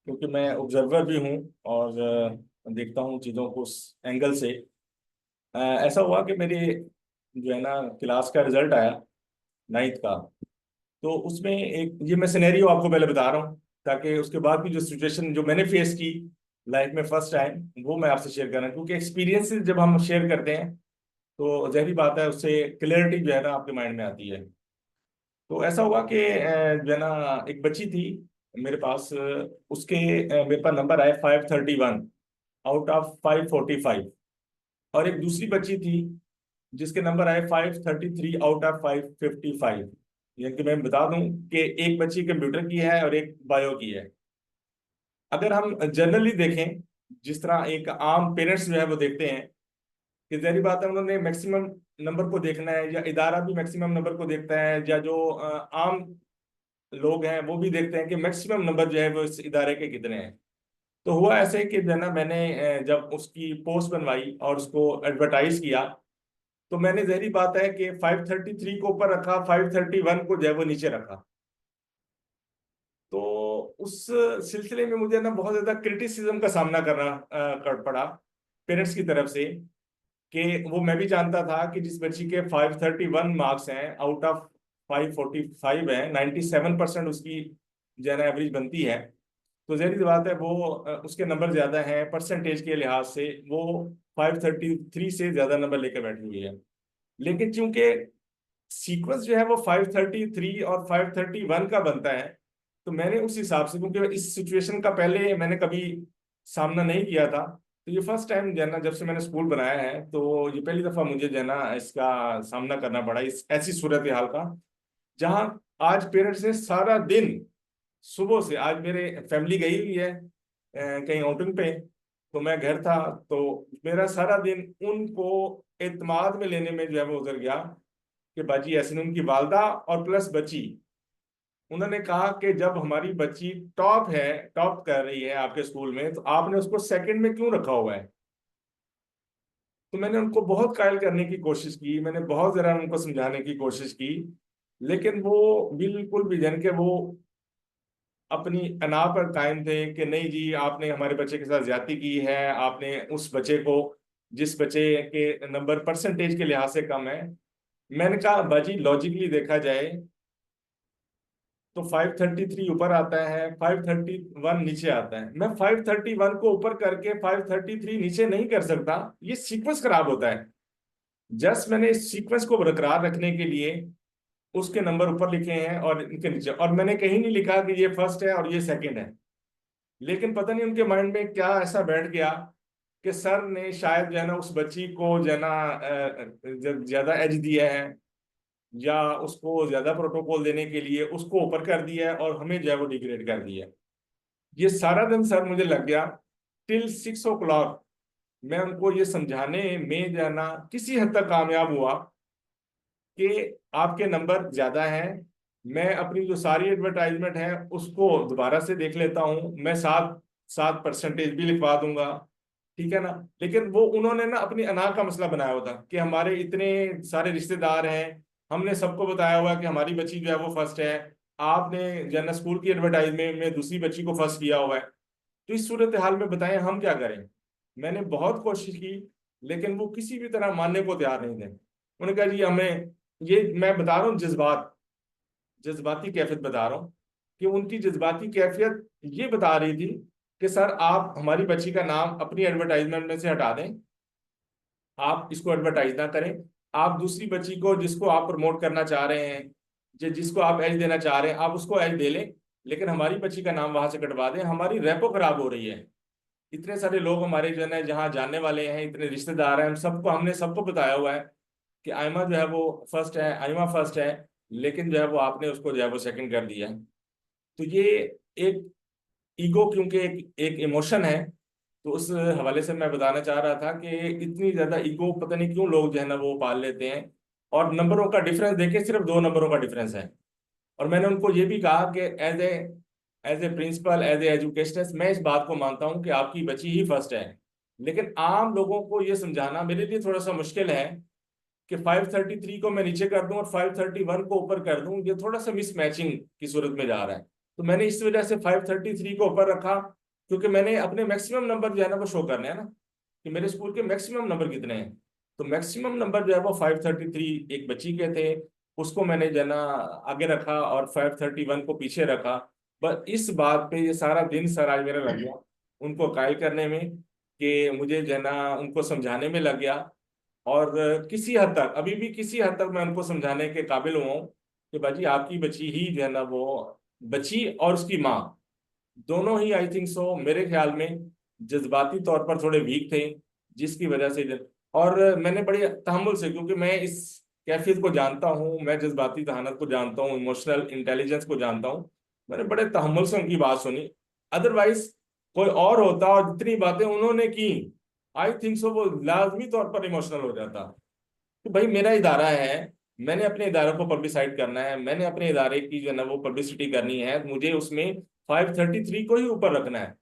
क्योंकि मैं ऑब्जर्वर भी हूँ और देखता हूँ चीज़ों को उस एंगल से। ऐसा हुआ कि मेरे जो है ना क्लास का रिजल्ट आया 9th का, तो उसमें एक, ये मैं सिनेरियो आपको पहले बता रहा हूँ ताकि उसके बाद की जो सिचुएशन जो मैंने फेस की लाइफ में फर्स्ट टाइम, वो मैं आपसे शेयर कर रहा हूँ, क्योंकि एक्सपीरियंसेस जब हम शेयर करते हैं तो ज़ाहिर बात है उससे क्लियरिटी जो है ना आपके माइंड में आती है। तो ऐसा हुआ कि जो है ना एक बच्ची थी मेरे पास, उसके मेरे पास नंबर आए 531 आउट ऑफ 545, और एक दूसरी बच्ची थी जिसके नंबर आए 533 आउट ऑफ 555। यानी कि मैं बता दूं कि एक बच्ची कंप्यूटर की है और एक बायो की है। अगर हम जनरली देखें, जिस तरह एक आम पेरेंट्स जो है वो देखते हैं कि ज़ाहिर बात है उन्होंने मैक्सिमम नंबर को देखना है, या इदारा भी मैक्सिमम नंबर को देखता है, या जो आम लोग हैं वो भी देखते हैं कि मैक्सिमम नंबर जो है वो इस इदारे के कितने हैं। तो हुआ ऐसे कि जो है ना मैंने जब उसकी पोस्ट बनवाई और उसको एडवर्टाइज किया, तो मैंने ज़ाहिर बात है कि 533 को ऊपर रखा, 531 को जो है वो नीचे रखा। तो उस सिलसिले में मुझे ना बहुत ज्यादा क्रिटिसिज्म का सामना करना कर पड़ा पेरेंट्स की तरफ से, कि वो मैं भी जानता था कि जिस बच्ची के 531 मार्क्स हैं आउट ऑफ 545 है, 97% उसकी जो है ना एवरेज बनती है, तो ज़ाहिर सी बात है वो उसके नंबर ज्यादा हैं परसेंटेज के लिहाज से, वो 533 से ज्यादा नंबर लेकर बैठी हुई है। लेकिन चूंकि सीक्वेंस जो है वो 533 और 531 का बनता है, तो मैंने उस हिसाब से, क्योंकि इस सिचुएशन का पहले मैंने कभी सामना नहीं किया था, तो ये फर्स्ट टाइम जो है ना जब से मैंने स्कूल बनाया है, तो ये पहली दफा मुझे जो है ना इसका सामना करना पड़ा, इस ऐसी सूरत हाल का, जहां आज पेरेंट्स ने सारा दिन, सुबह से, आज मेरे फैमिली गई हुई है कहीं आउटिंग पे, तो मैं घर था, तो मेरा सारा दिन उनको एतमाद में लेने में जो है वो गुजर गया कि बाजी ऐसे ने, उनकी वालदा और प्लस बच्ची, उन्होंने कहा कि जब हमारी बच्ची टॉप है, टॉप कर रही है आपके स्कूल में, तो आपने उसको सेकंड में क्यों रखा हुआ है। तो मैंने उनको बहुत कायल करने की कोशिश की, मैंने बहुत जरा उनको समझाने की कोशिश की, लेकिन वो बिल्कुल भी जन के वो अपनी अना पर कायम थे कि नहीं जी, आपने हमारे बच्चे के साथ ज्यादती की है, आपने उस बच्चे को, जिस बच्चे के नंबर परसेंटेज के लिहाज से कम है। मैंने कहा बाजी लॉजिकली देखा जाए तो 533 ऊपर आता है, 531 नीचे आता है, मैं 531 को ऊपर करके 533 नीचे नहीं कर सकता, ये सीक्वेंस खराब होता है। जस्ट मैंने इस सीक्वेंस को बरकरार रखने के लिए उसके नंबर ऊपर लिखे हैं और इनके नीचे, और मैंने कहीं नहीं लिखा कि ये फर्स्ट है और ये सेकंड है। लेकिन पता नहीं उनके माइंड में क्या ऐसा बैठ गया कि सर ने शायद जो है ना उस बच्ची को जो है ना ज्यादा एज दिया है, या उसको ज्यादा प्रोटोकॉल देने के लिए उसको ऊपर कर दिया है और हमें जो है वो डिग्रेड कर दिया है। ये सारा दिन सर मुझे लग गया टिल 6 o'clock। मैं उनको ये समझाने में जो है ना किसी हद तक कामयाब हुआ कि आपके नंबर ज्यादा हैं, मैं अपनी जो सारी एडवर्टाइजमेंट है उसको दोबारा से देख लेता हूँ, मैं 7% भी लिखवा दूंगा, ठीक है ना। लेकिन वो उन्होंने ना अपनी अना का मसला बनाया हुआ था कि हमारे इतने सारे रिश्तेदार हैं, हमने सबको बताया हुआ कि हमारी बच्ची जो है वो फर्स्ट है, आपने जनरल स्कूल की एडवर्टाइजमेंट में दूसरी बच्ची को फर्स्ट किया हुआ है। तो इस सूरत हाल में बताएं हम क्या करें। मैंने बहुत कोशिश की, लेकिन वो किसी भी तरह मानने को तैयार नहीं थे। उन्होंने कहा जी हमें, ये मैं बता रहा हूँ जज्बाती कैफियत बता रहा हूँ, कि उनकी जज्बाती कैफियत ये बता रही थी कि सर आप हमारी बच्ची का नाम अपनी एडवर्टाइजमेंट में से हटा दें, आप इसको एडवर्टाइज ना करें, आप दूसरी बच्ची को जिसको आप प्रमोट करना चाह रहे हैं, जिसको आप एज देना चाह रहे हैं, आप उसको एज दे लें, लेकिन हमारी बच्ची का नाम वहां से कटवा दें, हमारी रेपो खराब हो रही है। इतने सारे लोग हमारे जो है ना जहाँ जानने वाले हैं, इतने रिश्तेदार हैं, हमने सबको बताया हुआ है कि आयमा जो है वो फर्स्ट है, आयमा फर्स्ट है, लेकिन जो है वो आपने उसको जो है वो सेकंड कर दिया है। तो ये एक ईगो, क्योंकि एक इमोशन है, तो उस हवाले से मैं बताना चाह रहा था कि इतनी ज्यादा ईगो पता नहीं क्यों लोग जो है ना वो पाल लेते हैं। और नंबरों का डिफरेंस देखे, सिर्फ 2 नंबरों का डिफरेंस है। और मैंने उनको ये भी कहा कि as a principal, as a educationist, मैं इस बात को मानता हूँ कि आपकी बच्ची ही फर्स्ट है, लेकिन आम लोगों को ये समझाना मेरे लिए थोड़ा सा मुश्किल है कि 533 को मैं नीचे कर दूं और 531 को ऊपर कर दूं, ये थोड़ा सा मिसमैचिंग की सूरत में जा रहा है। तो मैंने इस वजह से 533 को ऊपर रखा, क्योंकि मैंने अपने मैक्सिमम नंबर जो है ना वो शो करने हैं ना, कि मेरे स्कूल के मैक्सिमम नंबर कितने हैं। तो मैक्सिमम नंबर जो है वो 533 एक बच्ची के थे, उसको मैंने जो है ना आगे रखा और 531 को पीछे रखा। बस इस बात पे ये सारा दिन सर आज मेरा लग गया उनको कायल करने में, कि मुझे जो है ना उनको समझाने में लग गया। और किसी हद तक, अभी भी किसी हद तक मैं उनको समझाने के काबिल हुआ हूँ कि बाजी आपकी बच्ची ही जो है ना, वो बच्ची और उसकी माँ दोनों ही आई थिंक सो मेरे ख्याल में जज्बाती तौर पर थोड़े वीक थे, जिसकी वजह से और मैंने बड़े तहम्मुल से, क्योंकि मैं इस कैफियत को जानता हूँ, मैं जज्बाती जहानत को जानता हूँ, इमोशनल इंटेलिजेंस को जानता हूँ, मैंने बड़े तहम्मुल से उनकी बात सुनी। अदरवाइज कोई और होता और जितनी बातें उन्होंने की, आई थिंक सो वो लाजमी तौर पर इमोशनल हो जाता कि भाई मेरा इदारा है, मैंने अपने इदारे को पब्लिसाइड करना है, मैंने अपने इदारे की जो है ना वो पब्लिसिटी करनी है, मुझे उसमें 533 को ही ऊपर रखना है।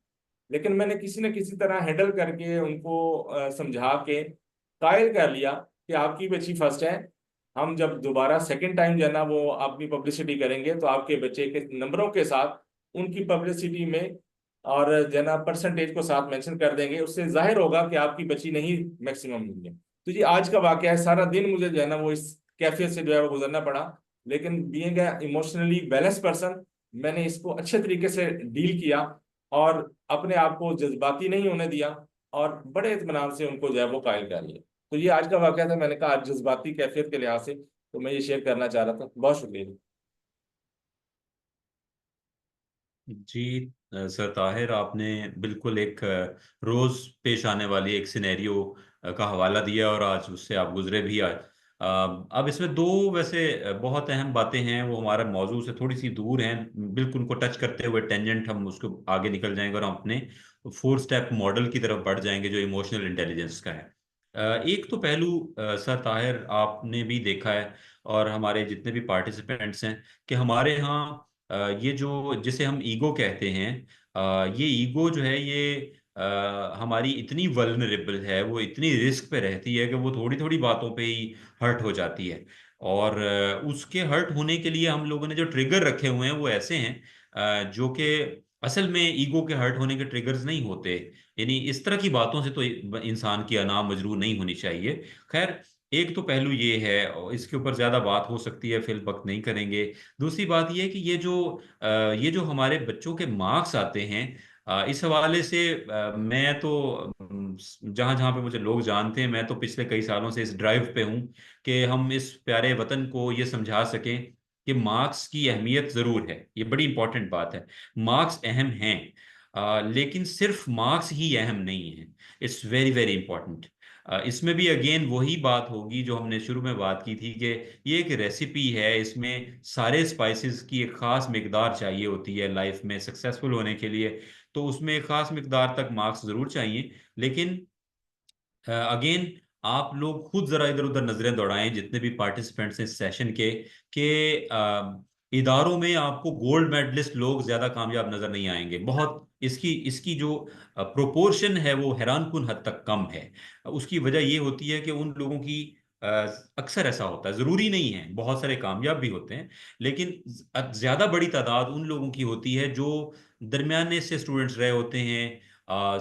लेकिन मैंने किसी न किसी तरह हैंडल करके उनको समझा के कायल कर लिया कि आपकी बच्ची फर्स्ट है, हम जब दोबारा सेकंड टाइम जो है ना वो अपनी पब्लिसिटी करेंगे तो आपके बच्चे के नंबरों के साथ उनकी पब्लिसिटी में और जो है ना परसेंटेज को साथ मेंशन कर देंगे, उससे जाहिर होगा कि आपकी बच्ची नहीं मैक्सिमम हुई है। तो ये आज का वाकया है, सारा दिन मुझे जो है ना वो इस कैफियत से जो है वो गुजरना पड़ा, लेकिन बीइंग इमोशनली बैलेंस पर्सन मैंने इसको अच्छे तरीके से डील किया और अपने आप को जज्बाती नहीं होने दिया और बड़े इत्मीनान से उनको जो है वो कायल कर लिया। तो ये आज का वाकया था, मैंने कहा आज जज्बाती कैफियत के लिहाज से तो मैं ये शेयर करना चाह रहा था। बहुत शुक्रिया। जी सर ताहिर, आपने बिल्कुल एक रोज पेश आने वाली एक सिनेरियो का हवाला दिया और आज उससे आप गुजरे भी आज। अब इसमें दो वैसे बहुत अहम बातें हैं, वो हमारे मौजू से थोड़ी सी दूर हैं, बिल्कुल उनको टच करते हुए टेंजेंट हम उसको आगे निकल जाएंगे और हम अपने 4 स्टेप मॉडल की तरफ बढ़ जाएंगे जो इमोशनल इंटेलिजेंस का है। एक तो पहलू सर ताहिर आपने भी देखा है और हमारे जितने भी पार्टिसिपेंट्स हैं कि हमारे यहाँ ये जो जिसे हम ईगो कहते हैं, ये ईगो जो है ये हमारी इतनी वल्नरेबल है, वो इतनी रिस्क पे रहती है कि वो थोड़ी थोड़ी बातों पे ही हर्ट हो जाती है। और उसके हर्ट होने के लिए हम लोगों ने जो ट्रिगर रखे हुए हैं वो ऐसे हैं जो कि असल में ईगो के हर्ट होने के ट्रिगर्स नहीं होते। यानी इस तरह की बातों से तो इंसान की अना मजरूर नहीं होनी चाहिए। खैर, एक तो पहलू ये है और इसके ऊपर ज्यादा बात हो सकती है, फिल वक्त नहीं करेंगे। दूसरी बात ये है कि ये जो हमारे बच्चों के मार्क्स आते हैं, इस हवाले से मैं तो जहाँ जहाँ पे मुझे लोग जानते हैं, मैं तो पिछले कई सालों से इस ड्राइव पे हूँ कि हम इस प्यारे वतन को ये समझा सकें कि मार्क्स की अहमियत ज़रूर है। ये बड़ी इंपॉर्टेंट बात है, मार्क्स अहम हैं, लेकिन सिर्फ मार्क्स ही अहम नहीं है। It's very very important. इसमें भी अगेन वही बात होगी जो हमने शुरू में बात की थी कि ये एक रेसिपी है, इसमें सारे स्पाइसेस की एक खास मिकदार चाहिए होती है लाइफ में सक्सेसफुल होने के लिए। तो उसमें एक खास मिकदार तक मार्क्स जरूर चाहिए, लेकिन अगेन आप लोग खुद जरा इधर उधर नजरें दौड़ाएं, जितने भी पार्टिसिपेंट्स हैं इस सेशन के इदारों में आपको गोल्ड मेडलिस्ट लोग ज्यादा कामयाब नजर नहीं आएंगे। बहुत इसकी इसकी जो प्रोपोर्शन है वो हैरानकुन हद तक कम है। उसकी वजह ये होती है कि उन लोगों की अ, अक्सर ऐसा होता है, जरूरी नहीं है, बहुत सारे कामयाब भी होते हैं, लेकिन ज्यादा बड़ी तादाद उन लोगों की होती है जो दरमियाने से स्टूडेंट्स रहे होते हैं,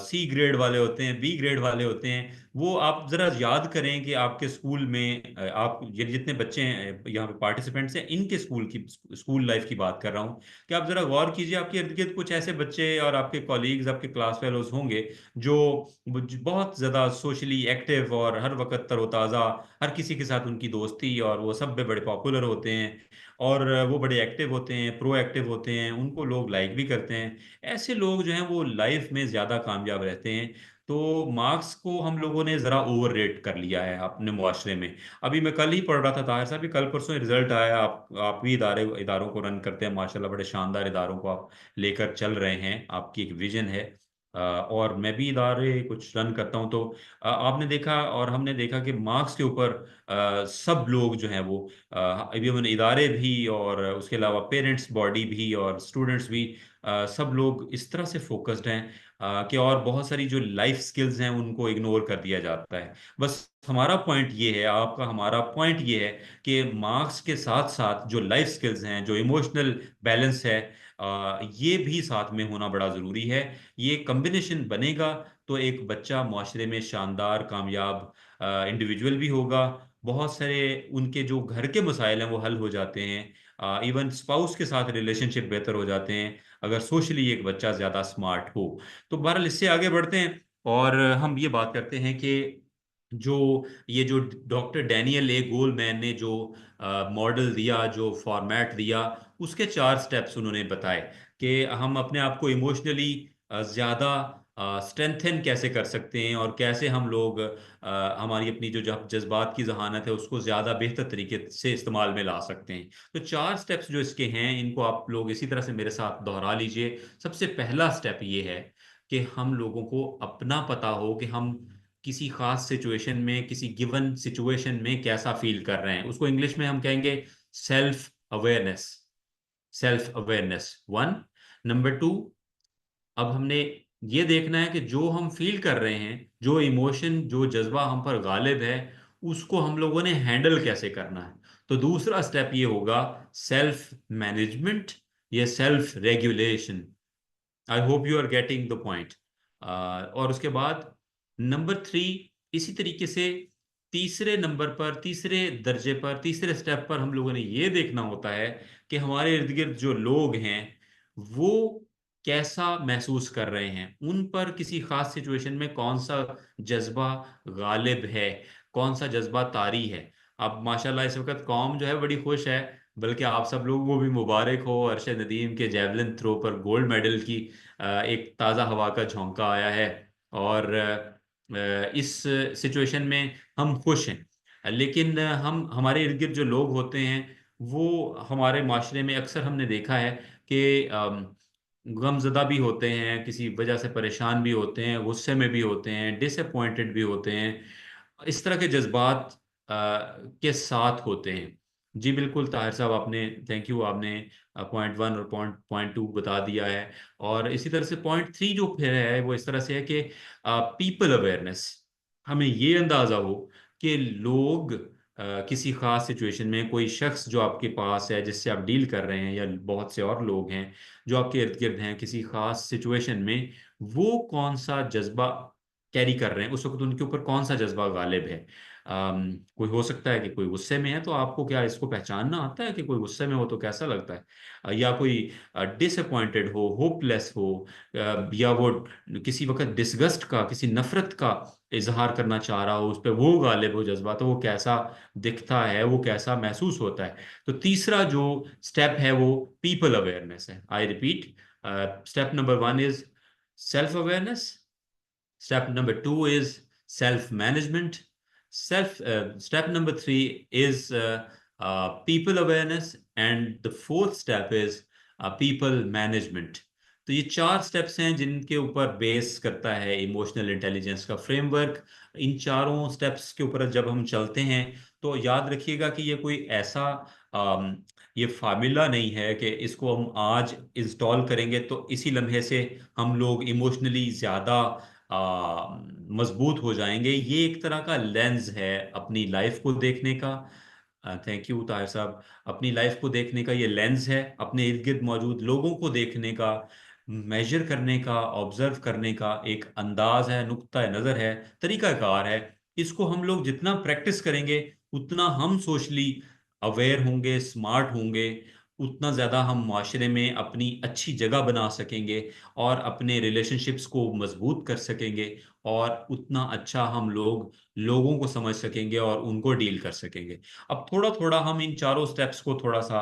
सी ग्रेड वाले होते हैं, बी ग्रेड वाले होते हैं। वो आप जरा याद करें कि आपके स्कूल में आप ये जितने बच्चे हैं यहाँ पे पार्टिसिपेंट्स हैं, इनके स्कूल लाइफ की बात कर रहा हूँ कि आप जरा गौर कीजिए, आपके इर्द गिर्द कुछ ऐसे बच्चे और आपके कॉलीग्स, आपके क्लास फेलोज होंगे जो बहुत ज्यादा सोशली एक्टिव और हर वक्त तरोताज़ा, हर किसी के साथ उनकी दोस्ती, और वो सब में बड़े पॉपुलर होते हैं और वो बड़े एक्टिव होते हैं, प्रो एक्टिव होते हैं, उनको लोग लाइक भी करते हैं। ऐसे लोग जो हैं वो लाइफ में ज़्यादा कामयाब रहते हैं। तो मार्क्स को हम लोगों ने ज़रा ओवर रेट कर लिया है अपने मुआशरे में। अभी मैं कल ही पढ़ रहा था ताहिर साहब कि कल परसों रिजल्ट आया, आप भी इदारों को रन करते हैं माशाल्लाह, बड़े शानदार इदारों को आप लेकर चल रहे हैं, आपकी एक विजन है। और मैं भी इदारे कुछ रन करता हूं, तो आपने देखा और हमने देखा कि मार्क्स के ऊपर सब लोग जो हैं वो इवन इदारे भी और उसके अलावा पेरेंट्स बॉडी भी और स्टूडेंट्स भी, सब लोग इस तरह से फोकस्ड हैं कि और बहुत सारी जो लाइफ स्किल्स हैं उनको इग्नोर कर दिया जाता है। बस हमारा पॉइंट ये है, आपका हमारा पॉइंट ये है कि मार्क्स के साथ साथ जो लाइफ स्किल्स हैं, जो इमोशनल बैलेंस है, ये भी साथ में होना बड़ा ज़रूरी है। ये कॉम्बिनेशन बनेगा तो एक बच्चा माशरे में शानदार कामयाब इंडिविजुअल भी होगा। बहुत सारे उनके जो घर के मसाइल हैं वो हल हो जाते हैं, इवन स्पाउस के साथ रिलेशनशिप बेहतर हो जाते हैं अगर सोशली एक बच्चा ज़्यादा स्मार्ट हो। तो बहरहाल इससे आगे बढ़ते हैं और हम ये बात करते हैं कि जो ये जो डॉक्टर डैनियल ए गोलमैन ने जो मॉडल दिया, जो फॉर्मेट दिया, उसके 4 स्टेप्स उन्होंने बताए कि हम अपने आप को इमोशनली ज़्यादा स्ट्रेंथन कैसे कर सकते हैं, और कैसे हम लोग हमारी अपनी जो जज्बात की जहानत है उसको ज़्यादा बेहतर तरीके से इस्तेमाल में ला सकते हैं। तो 4 स्टेप्स जो इसके हैं, इनको आप लोग इसी तरह से मेरे साथ दोहरा लीजिए। सबसे पहला स्टेप ये है कि हम लोगों को अपना पता हो कि हम किसी खास सिचुएशन में, किसी गिवन सिचुएशन में कैसा फील कर रहे हैं। उसको इंग्लिश में हम कहेंगे self awareness. Self awareness 1। Number 2, अब हमने ये देखना है कि जो हम फील कर रहे हैं, जो इमोशन, जो जज्बा हम पर गालिब है, उसको हम लोगों ने हैंडल कैसे करना है। तो दूसरा स्टेप ये होगा सेल्फ मैनेजमेंट या self regulation. I hope you are getting the point. और उसके बाद नंबर 3, इसी तरीके से तीसरे नंबर पर, तीसरे दर्जे पर, तीसरे स्टेप पर हम लोगों ने ये देखना होता है कि हमारे इर्द गिर्द जो लोग हैं वो कैसा महसूस कर रहे हैं, उन पर किसी खास सिचुएशन में कौन सा जज्बा गालिब है, कौन सा जज्बा तारी है। अब माशाल्लाह इस वक्त कौम जो है बड़ी खुश है, बल्कि आप सब लोगों को भी मुबारक हो, अरशद नदीम के जेवलिन थ्रो पर गोल्ड मेडल की एक ताज़ा हवा का झोंका आया है। और इस सिचुएशन में हम खुश हैं। लेकिन हम, हमारे इर्द गिर्द जो लोग होते हैं, वो हमारे माशरे में अक्सर हमने देखा है कि गमज़दा भी होते हैं, किसी वजह से परेशान भी होते हैं, गुस्से में भी होते हैं, डिसअपॉइंटेड भी होते हैं, इस तरह के जज्बात के साथ होते हैं। जी बिल्कुल ताहिर साहब, आपने, थैंक यू, आपने पॉइंट 1 और पॉइंट 2 बता दिया है। और इसी तरह से पॉइंट 3 जो फिर है वो इस तरह से है कि पीपल अवेयरनेस। हमें ये अंदाज़ा हो कि लोग किसी खास सिचुएशन में, कोई शख्स जो आपके पास है जिससे आप डील कर रहे हैं, या बहुत से और लोग हैं जो आपके इर्द गिर्द हैं किसी खास सिचुएशन में, वो कौन सा जज्बा कैरी कर रहे हैं उस वक्त, उनके ऊपर कौन सा जज्बा गालिब है। कोई हो सकता है कि कोई गुस्से में है, तो आपको क्या इसको पहचानना आता है कि कोई गुस्से में हो तो कैसा लगता है। या कोई डिसअपॉइंटेड हो, होपलेस हो, या वो किसी वक्त डिसगस्ट का, किसी नफरत का इजहार करना चाह रहा हो, उस पर वो गालिब हो जज्बा, तो वो कैसा दिखता है, वो कैसा महसूस होता है। तो तीसरा जो स्टेप है वो पीपल अवेयरनेस है। I repeat, step number 1 is self awareness, step number 2 is self management, step number 3 is people awareness, and the fourth step is people management। तो ये 4 स्टेप्स हैं जिनके ऊपर बेस करता है इमोशनल इंटेलिजेंस का फ्रेमवर्क। इन चारों स्टेप्स के ऊपर जब हम चलते हैं तो याद रखिएगा कि ये कोई ऐसा अम, ये फार्मूला नहीं है कि इसको हम आज इंस्टॉल करेंगे तो इसी लम्हे से हम लोग इमोशनली ज़्यादा मजबूत हो जाएंगे। ये एक तरह का लेंस है अपनी लाइफ को देखने का। थैंक यू ताहिर साहब। अपनी लाइफ को देखने का ये लेंस है, अपने इर्द गिर्द मौजूद लोगों को देखने का, मेजर करने का, ऑब्जर्व करने का एक अंदाज है, नुक्ता नज़र है, तरीकाकार है। इसको हम लोग जितना प्रैक्टिस करेंगे उतना हम सोशली अवेयर होंगे, स्मार्ट होंगे, उतना ज़्यादा हम माशरे में अपनी अच्छी जगह बना सकेंगे और अपने रिलेशनशिप्स को मजबूत कर सकेंगे, और उतना अच्छा हम लोग लोगों को समझ सकेंगे और उनको डील कर सकेंगे। अब थोड़ा थोड़ा हम इन चारों स्टेप्स को थोड़ा सा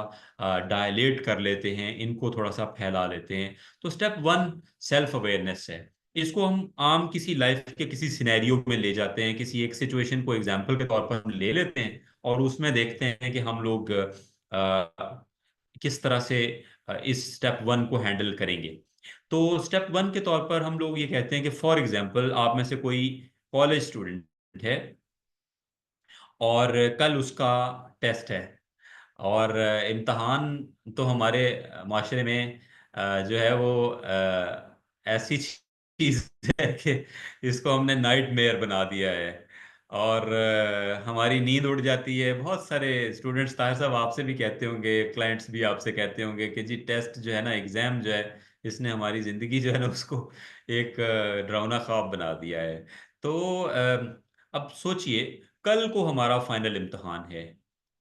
डायलेट कर लेते हैं, इनको थोड़ा सा फैला लेते हैं। तो स्टेप 1 सेल्फ अवेयरनेस है। इसको हम आम किसी लाइफ के किसी सिनेरियो में ले जाते हैं, किसी एक सिचुएशन को एग्जाम्पल के तौर पर हम ले लेते हैं और उसमें देखते हैं कि हम लोग किस तरह से इस स्टेप 1 को हैंडल करेंगे। तो स्टेप 1 के तौर पर हम लोग ये कहते हैं कि फॉर एग्जांपल आप में से कोई कॉलेज स्टूडेंट है और कल उसका टेस्ट है, और इम्तहान तो हमारे माशरे में जो है वो ऐसी चीज है कि इसको हमने नाइट मेयर बना दिया है, और हमारी नींद उड़ जाती है। बहुत सारे स्टूडेंट्स, ताहिर साहब आपसे भी कहते होंगे, क्लाइंट्स भी आपसे कहते होंगे कि जी टेस्ट जो है ना, एग्जाम जो है, इसने हमारी जिंदगी जो है ना उसको एक डरावना ख्वाब बना दिया है। तो अब सोचिए, कल को हमारा फाइनल इम्तहान है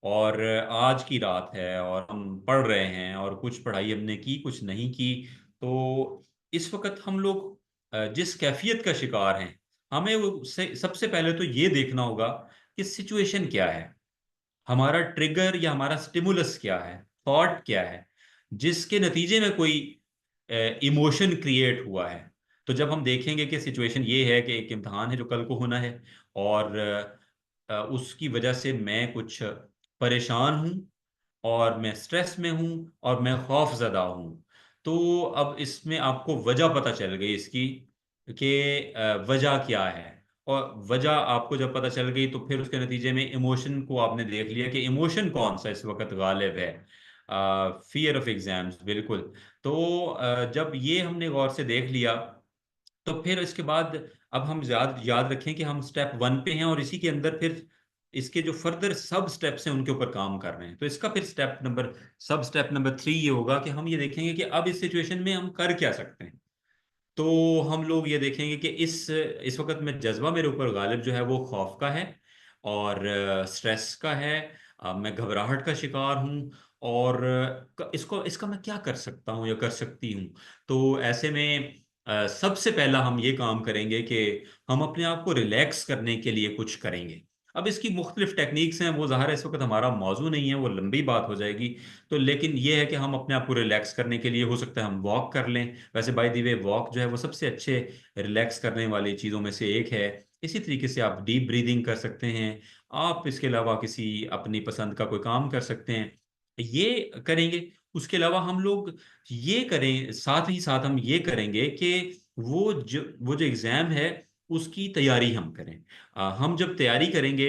और आज की रात है और हम पढ़ रहे हैं, और कुछ पढ़ाई हमने की, कुछ नहीं की। तो इस वक्त हम लोग जिस कैफियत का शिकार हैं, हमें सबसे पहले तो ये देखना होगा कि सिचुएशन क्या है, हमारा ट्रिगर या हमारा स्टिमुलस क्या है, थॉट क्या है, जिसके नतीजे में कोई इमोशन क्रिएट हुआ है। तो जब हम देखेंगे कि सिचुएशन ये है कि एक इम्तहान है जो कल को होना है, और उसकी वजह से मैं कुछ परेशान हूँ, और मैं स्ट्रेस में हूँ, और मैं खौफ ज़दा हूँ। तो अब इसमें आपको वजह पता चल गई इसकी कि वजह क्या है। और वजह आपको जब पता चल गई तो फिर उसके नतीजे में इमोशन को आपने देख लिया कि इमोशन कौन सा इस वक्त गालिब है। फियर ऑफ एग्जाम्स, बिल्कुल। तो जब ये हमने गौर से देख लिया, तो फिर इसके बाद अब हम याद याद रखें कि हम स्टेप 1 पे हैं, और इसी के अंदर फिर इसके जो फर्दर सब स्टेप्स हैं उनके ऊपर काम कर रहे हैं। तो इसका फिर स्टेप नंबर 3 ये होगा कि हम ये देखेंगे कि अब इस सिचुएशन में हम कर क्या सकते हैं। तो हम लोग ये देखेंगे कि इस वक्त में जज्बा मेरे ऊपर गालिब जो है वो खौफ का है, और स्ट्रेस का है। मैं घबराहट का शिकार हूँ, और इसका मैं क्या कर सकता हूँ या कर सकती हूँ। तो ऐसे में सबसे पहला हम ये काम करेंगे कि हम अपने आप को रिलैक्स करने के लिए कुछ करेंगे। अब इसकी मुख्तलिफ टेक्निक्स हैं, वो ज़ाहिर है इस वक्त हमारा मौजू नहीं है, वो लंबी बात हो जाएगी। तो लेकिन ये है कि हम अपने आप को रिलैक्स करने के लिए हो सकता है हम वॉक कर लें। वैसे बाय द वे वॉक जो है वो सबसे अच्छे रिलैक्स करने वाली चीज़ों में से एक है। इसी तरीके से आप डीप ब्रीदिंग कर सकते हैं। आप इसके अलावा किसी अपनी पसंद का कोई काम कर सकते हैं, ये करेंगे। उसके अलावा हम लोग ये करें, साथ ही साथ हम ये करेंगे कि वो जो एग्ज़ाम है उसकी तैयारी हम करें। हम जब तैयारी करेंगे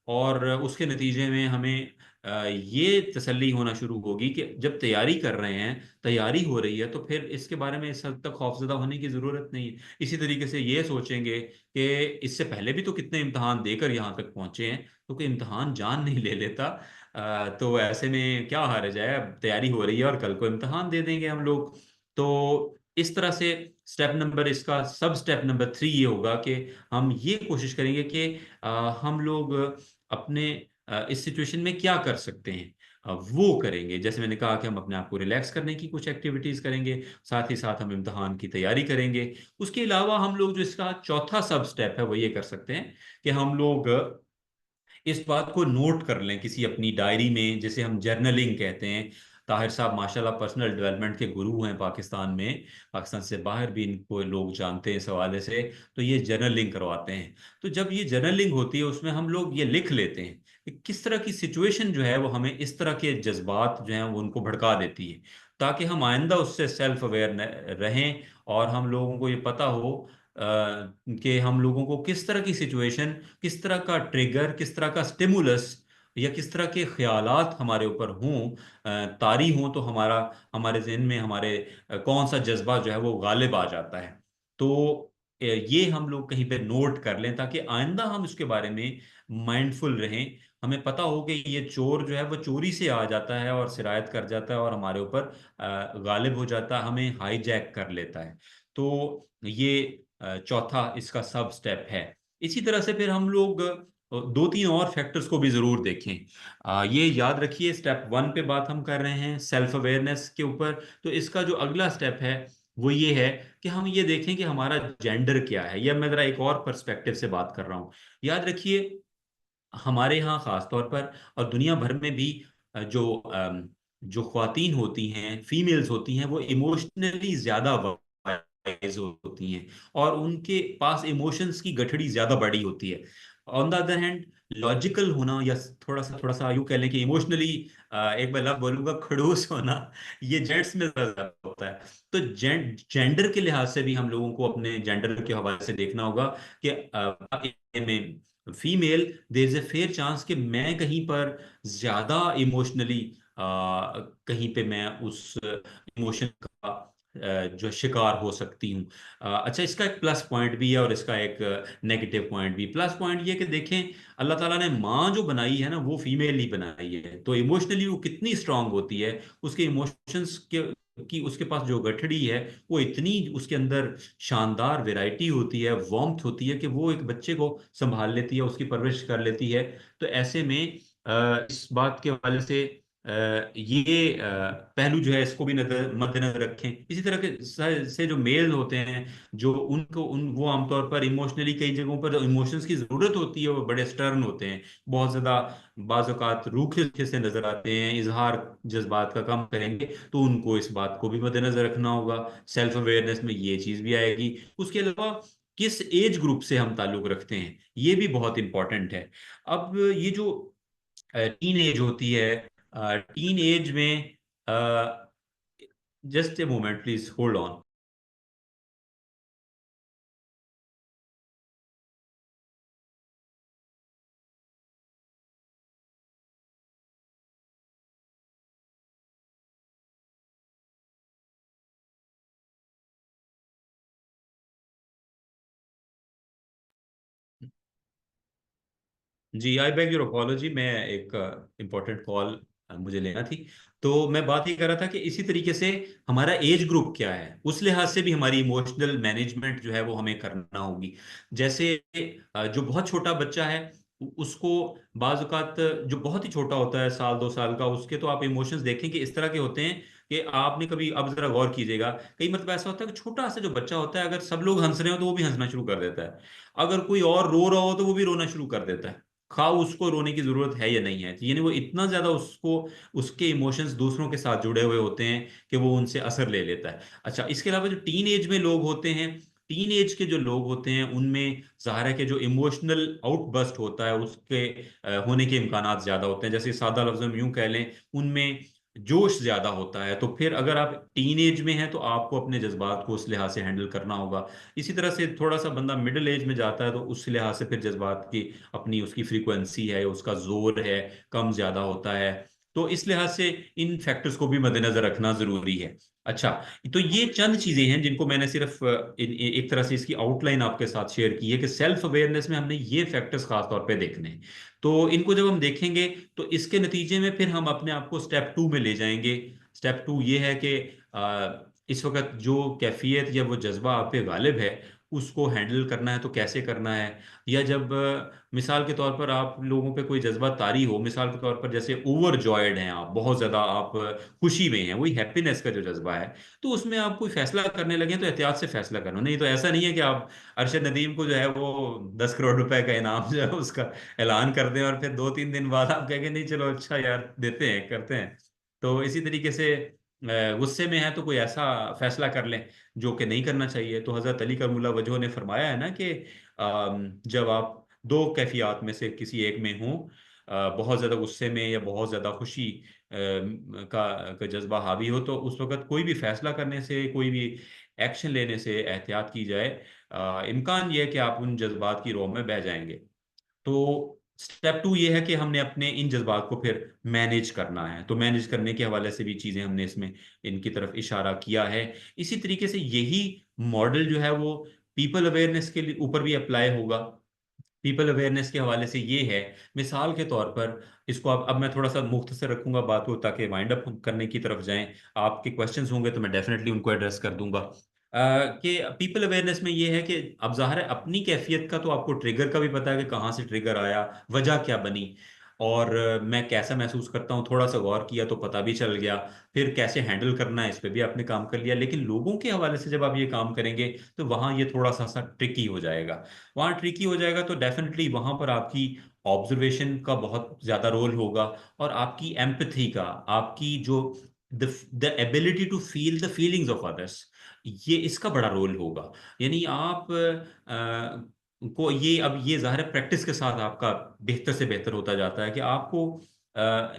और उसके नतीजे में हमें ये तसल्ली होना शुरू होगी कि जब तैयारी कर रहे हैं, तैयारी हो रही है, तो फिर इसके बारे में इस हद तक खौफजदा होने की ज़रूरत नहीं है। इसी तरीके से ये सोचेंगे कि इससे पहले भी तो कितने इम्तहान देकर यहाँ तक पहुँचे हैं, तो कोई इम्तहान जान नहीं ले लेता। तो ऐसे में क्या हर्ज है, अब तैयारी हो रही है और कल को इम्तहान दे देंगे हम लोग। तो इस तरह से इसका सब स्टेप नंबर 3 ये होगा कि हम ये कोशिश करेंगे कि हम लोग अपने इस सिचुएशन में क्या कर सकते हैं, वो करेंगे। जैसे मैंने कहा कि हम अपने आप को रिलैक्स करने की कुछ एक्टिविटीज करेंगे, साथ ही साथ हम इम्तहान की तैयारी करेंगे। उसके अलावा हम लोग जो इसका चौथा सब स्टेप है वो ये कर सकते हैं कि हम लोग इस बात को नोट कर लें किसी अपनी डायरी में, जिसे हम जर्नलिंग कहते हैं। ताहिर साहब माशाल्लाह पर्सनल डेवलपमेंट के गुरु हैं पाकिस्तान में, पाकिस्तान से बाहर भी इनको लोग जानते हैं इस हवाले से। तो ये जर्नलिंग करवाते हैं। तो जब ये जर्नलिंग होती है उसमें हम लोग ये लिख लेते हैं कि किस तरह की सिचुएशन जो है वो हमें इस तरह के जज्बात जो हैं वो उनको भड़का देती है, ताकि हम आइंदा उससे सेल्फ अवेयर रहें, और हम लोगों को ये पता हो कि हम लोगों को किस तरह की सिचुएशन, किस तरह का ट्रिगर, किस तरह का स्टिमुलस, या किस तरह के ख्यालात हमारे ऊपर हों, तारी हों, तो हमारे जहन में हमारे कौन सा जज्बा जो है वो गालिब आ जाता है। तो ये हम लोग कहीं पे नोट कर लें, ताकि आइंदा हम इसके बारे में माइंडफुल रहें। हमें पता हो कि ये चोर जो है वो चोरी से आ जाता है और सिरायत कर जाता है और हमारे ऊपर गालिब हो जाता है, हमें हाईजैक कर लेता है। तो ये चौथा इसका सब स्टेप है। इसी तरह से फिर हम लोग 2-3 और फैक्टर्स को भी जरूर देखें। ये याद रखिए, स्टेप 1 पे बात हम कर रहे हैं सेल्फ अवेयरनेस के ऊपर। तो इसका जो अगला स्टेप है वो ये है कि हम ये देखें कि हमारा जेंडर क्या है। या मैं जरा एक और पर्सपेक्टिव से बात कर रहा हूँ। याद रखिए, हमारे यहाँ खास तौर पर और दुनिया भर में भी जो ख्वातीन होती हैं, फीमेल्स होती हैं, वो इमोशनली ज्यादा वाइज होती हैं, और उनके पास इमोशंस की गठड़ी ज्यादा बड़ी होती है। On the other hand, logical होना, या थोड़ा सा यूं कह लें कि इमोशनली, एक बार लफ्ज़ बोलूंगा, खड़ूस होना, ये जेंट्स में ज्यादा होता है। तो जेंडर के लिहाज से भी हम लोगों को अपने जेंडर के हवाले से देखना होगा कि female, there is a fair chance कि मैं कहीं पर ज्यादा इमोशनली, कहीं पे मैं उस इमोशन का जो शिकार हो सकती हूँ। अच्छा, इसका एक प्लस पॉइंट भी है और इसका एक नेगेटिव पॉइंट भी। प्लस पॉइंट ये कि देखें, अल्लाह ताला ने माँ जो बनाई है ना, वो फीमेल ही बनाई है। तो इमोशनली वो कितनी स्ट्रांग होती है, उसके इमोशंस के की उसके पास जो गठड़ी है वो इतनी, उसके अंदर शानदार वैरायटी होती है, वार्मथ होती है, कि वो एक बच्चे को संभाल लेती है, उसकी परवरिश कर लेती है। तो ऐसे में इस बात के हवाले से ये पहलू जो है इसको भी मद्देनजर रखें। इसी तरह के से जो मेल होते हैं, जो वो आमतौर पर इमोशनली कई जगहों पर इमोशंस की जरूरत होती है, वो बड़े स्टर्न होते हैं, बहुत ज्यादा बाज़ औक़ात रूखे से नजर आते हैं, इजहार जज्बात का कम करेंगे, तो उनको इस बात को भी मद्देनजर रखना होगा। सेल्फ अवेयरनेस में ये चीज भी आएगी। उसके अलावा किस एज ग्रुप से हम ताल्लुक रखते हैं, ये भी बहुत इंपॉर्टेंट है। अब ये जो टीन एज होती है, टीन एज में, just a moment please hold on. जी, आई बैग योर अपॉलॉजी। मैं एक इम्पोर्टेंट कॉल मुझे लेना थी। तो मैं बात ये कर रहा था कि इसी तरीके से हमारा एज ग्रुप क्या है, उस लिहाज से भी हमारी इमोशनल मैनेजमेंट जो है वो हमें करना होगी। जैसे जो बहुत छोटा बच्चा है, उसको बाज़ औक़ात, जो बहुत ही छोटा होता है, साल 2 साल का, उसके तो आप इमोशंस देखें कि इस तरह के होते हैं कि आपने कभी, अब जरा गौर कीजिएगा, कई मतलब ऐसा होता है कि छोटा सा जो बच्चा होता है, अगर सब लोग हंस रहे हो तो वो भी हंसना शुरू कर देता है, अगर कोई और रो रहा हो तो वो भी रोना शुरू कर देता है, खा उसको रोने की जरूरत है या नहीं है। यानी वो इतना ज्यादा उसको, उसके इमोशंस दूसरों के साथ जुड़े हुए होते हैं कि वो उनसे असर ले लेता है। अच्छा, इसके अलावा जो टीन एज में लोग होते हैं, टीन एज के जो लोग होते हैं, उनमें ज़ाहिर है कि जो इमोशनल आउटबर्स्ट होता है उसके होने के इम्कानात ज़्यादा होते हैं। जैसे सादा लफ्ज़ में यूं कह लें, उनमें जोश ज़्यादा होता है। तो फिर अगर आप टीन एज में हैं तो आपको अपने जज्बात को उस लिहाज से हैंडल करना होगा। इसी तरह से थोड़ा सा बंदा मिडिल एज में जाता है तो उस लिहाज से फिर जज्बात की अपनी उसकी फ्रीक्वेंसी है, उसका जोर है, कम ज़्यादा होता है। तो इस लिहाज से इन फैक्टर्स को भी मद्देनजर रखना ज़रूरी है। अच्छा, तो ये चंद चीजें हैं जिनको मैंने सिर्फ एक तरह से इसकी आउटलाइन आपके साथ शेयर की है कि सेल्फ अवेयरनेस में हमने ये फैक्टर्स खास तौर पे देखने हैं। तो इनको जब हम देखेंगे तो इसके नतीजे में फिर हम अपने आप को स्टेप 2 में ले जाएंगे। स्टेप 2 ये है कि इस वक्त जो कैफियत या वो जज्बा आप पे गालिब है, उसको हैंडल करना है तो कैसे करना है। या जब मिसाल के तौर पर आप लोगों पे कोई जज्बा तारी हो, मिसाल के तौर पर जैसे ओवर जॉयड हैं आप, बहुत ज़्यादा आप खुशी में हैं, वही हैप्पीनेस का जो जज्बा है, तो उसमें आप कोई फैसला करने लगे तो एहतियात से फैसला करना। नहीं तो ऐसा नहीं है कि आप अरशद नदीम को जो है वो 10 करोड़ रुपए का इनाम जो है उसका ऐलान कर दें और फिर 2-3 दिन बाद आप कहेंगे नहीं चलो अच्छा यार देते हैं, करते हैं। तो इसी तरीके से गुस्से में है तो कोई ऐसा फैसला कर लें जो कि नहीं करना चाहिए। तो हज़रत अली करमुल्लाह वजह ने फरमाया है ना कि जब आप दो कैफियत में से किसी एक में हों, बहुत ज़्यादा गुस्से में या बहुत ज़्यादा खुशी का जज्बा हावी हो, तो उस वक्त कोई भी फैसला करने से, कोई भी एक्शन लेने से एहतियात की जाए। इम्कान ये है कि आप उन जज्बात की रोह में बह जाएंगे। तो स्टेप 2 ये है कि हमने अपने इन जज्बात को फिर मैनेज करना है। तो मैनेज करने के हवाले से भी चीज़ें हमने इसमें इनकी तरफ इशारा किया है। इसी तरीके से यही मॉडल जो है वो पीपल अवेयरनेस के लिए ऊपर भी अप्लाई होगा। पीपल अवेयरनेस के हवाले से ये है, मिसाल के तौर पर, इसको अब मैं थोड़ा सा मुख्तसर रखूंगा बात को ताकि वाइंड अप करने की तरफ जाएं। आपके क्वेश्चंस होंगे तो मैं डेफिनेटली उनको एड्रेस कर दूंगा। कि पीपल अवेयरनेस में ये है कि अब ज़ाहिर है अपनी कैफियत का तो आपको ट्रिगर का भी पता है कि कहाँ से ट्रिगर आया, वजह क्या बनी, और मैं कैसा महसूस करता हूँ, थोड़ा सा गौर किया तो पता भी चल गया। फिर कैसे हैंडल करना है इस पे भी आपने काम कर लिया। लेकिन लोगों के हवाले से जब आप ये काम करेंगे तो वहाँ ये थोड़ा सा ट्रिकी हो जाएगा। वहाँ ट्रिकी हो जाएगा तो डेफिनेटली वहाँ पर आपकी ऑब्जर्वेशन का बहुत ज़्यादा रोल होगा, और आपकी एम्पथी का, आपकी जो the ability to feel the feelings of others, ये इसका बड़ा रोल होगा। यानी आप को ये, अब ये ज़ाहिर है प्रैक्टिस के साथ आपका बेहतर से बेहतर होता जाता है कि आपको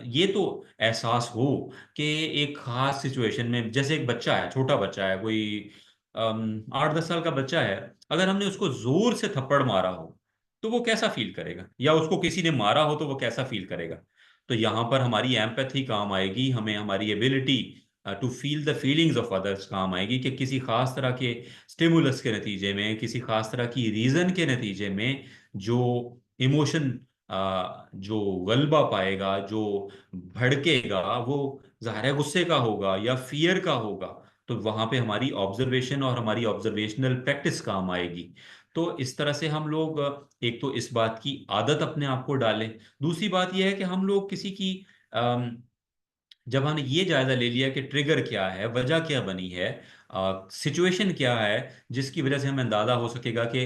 ये तो एहसास हो कि एक खास सिचुएशन में, जैसे एक बच्चा है, छोटा बच्चा है, कोई 8-10 साल का बच्चा है, अगर हमने उसको जोर से थप्पड़ मारा हो तो वो कैसा फील करेगा, या उसको किसी ने मारा हो तो वो कैसा फील करेगा। तो यहाँ पर हमारी एम्पैथी काम आएगी, हमें हमारी ability to feel the feelings of others काम आएगी कि किसी खास तरह के स्टिमुलस के नतीजे में, किसी खास तरह की रीजन के नतीजे में जो इमोशन जो गलबा पाएगा, जो भड़केगा, वो ज़ाहिर है गुस्से का होगा या फियर का होगा। तो वहां पे हमारी ऑब्जर्वेशन और हमारी ऑब्जर्वेशनल प्रैक्टिस काम आएगी। तो इस तरह से हम लोग एक तो इस बात की आदत अपने आप को डालें। दूसरी बात यह है कि हम लोग किसी की जब हमने ये जायजा ले लिया कि ट्रिगर क्या है, वजह क्या बनी है, सिचुएशन क्या है जिसकी वजह से हमें अंदाजा हो सकेगा कि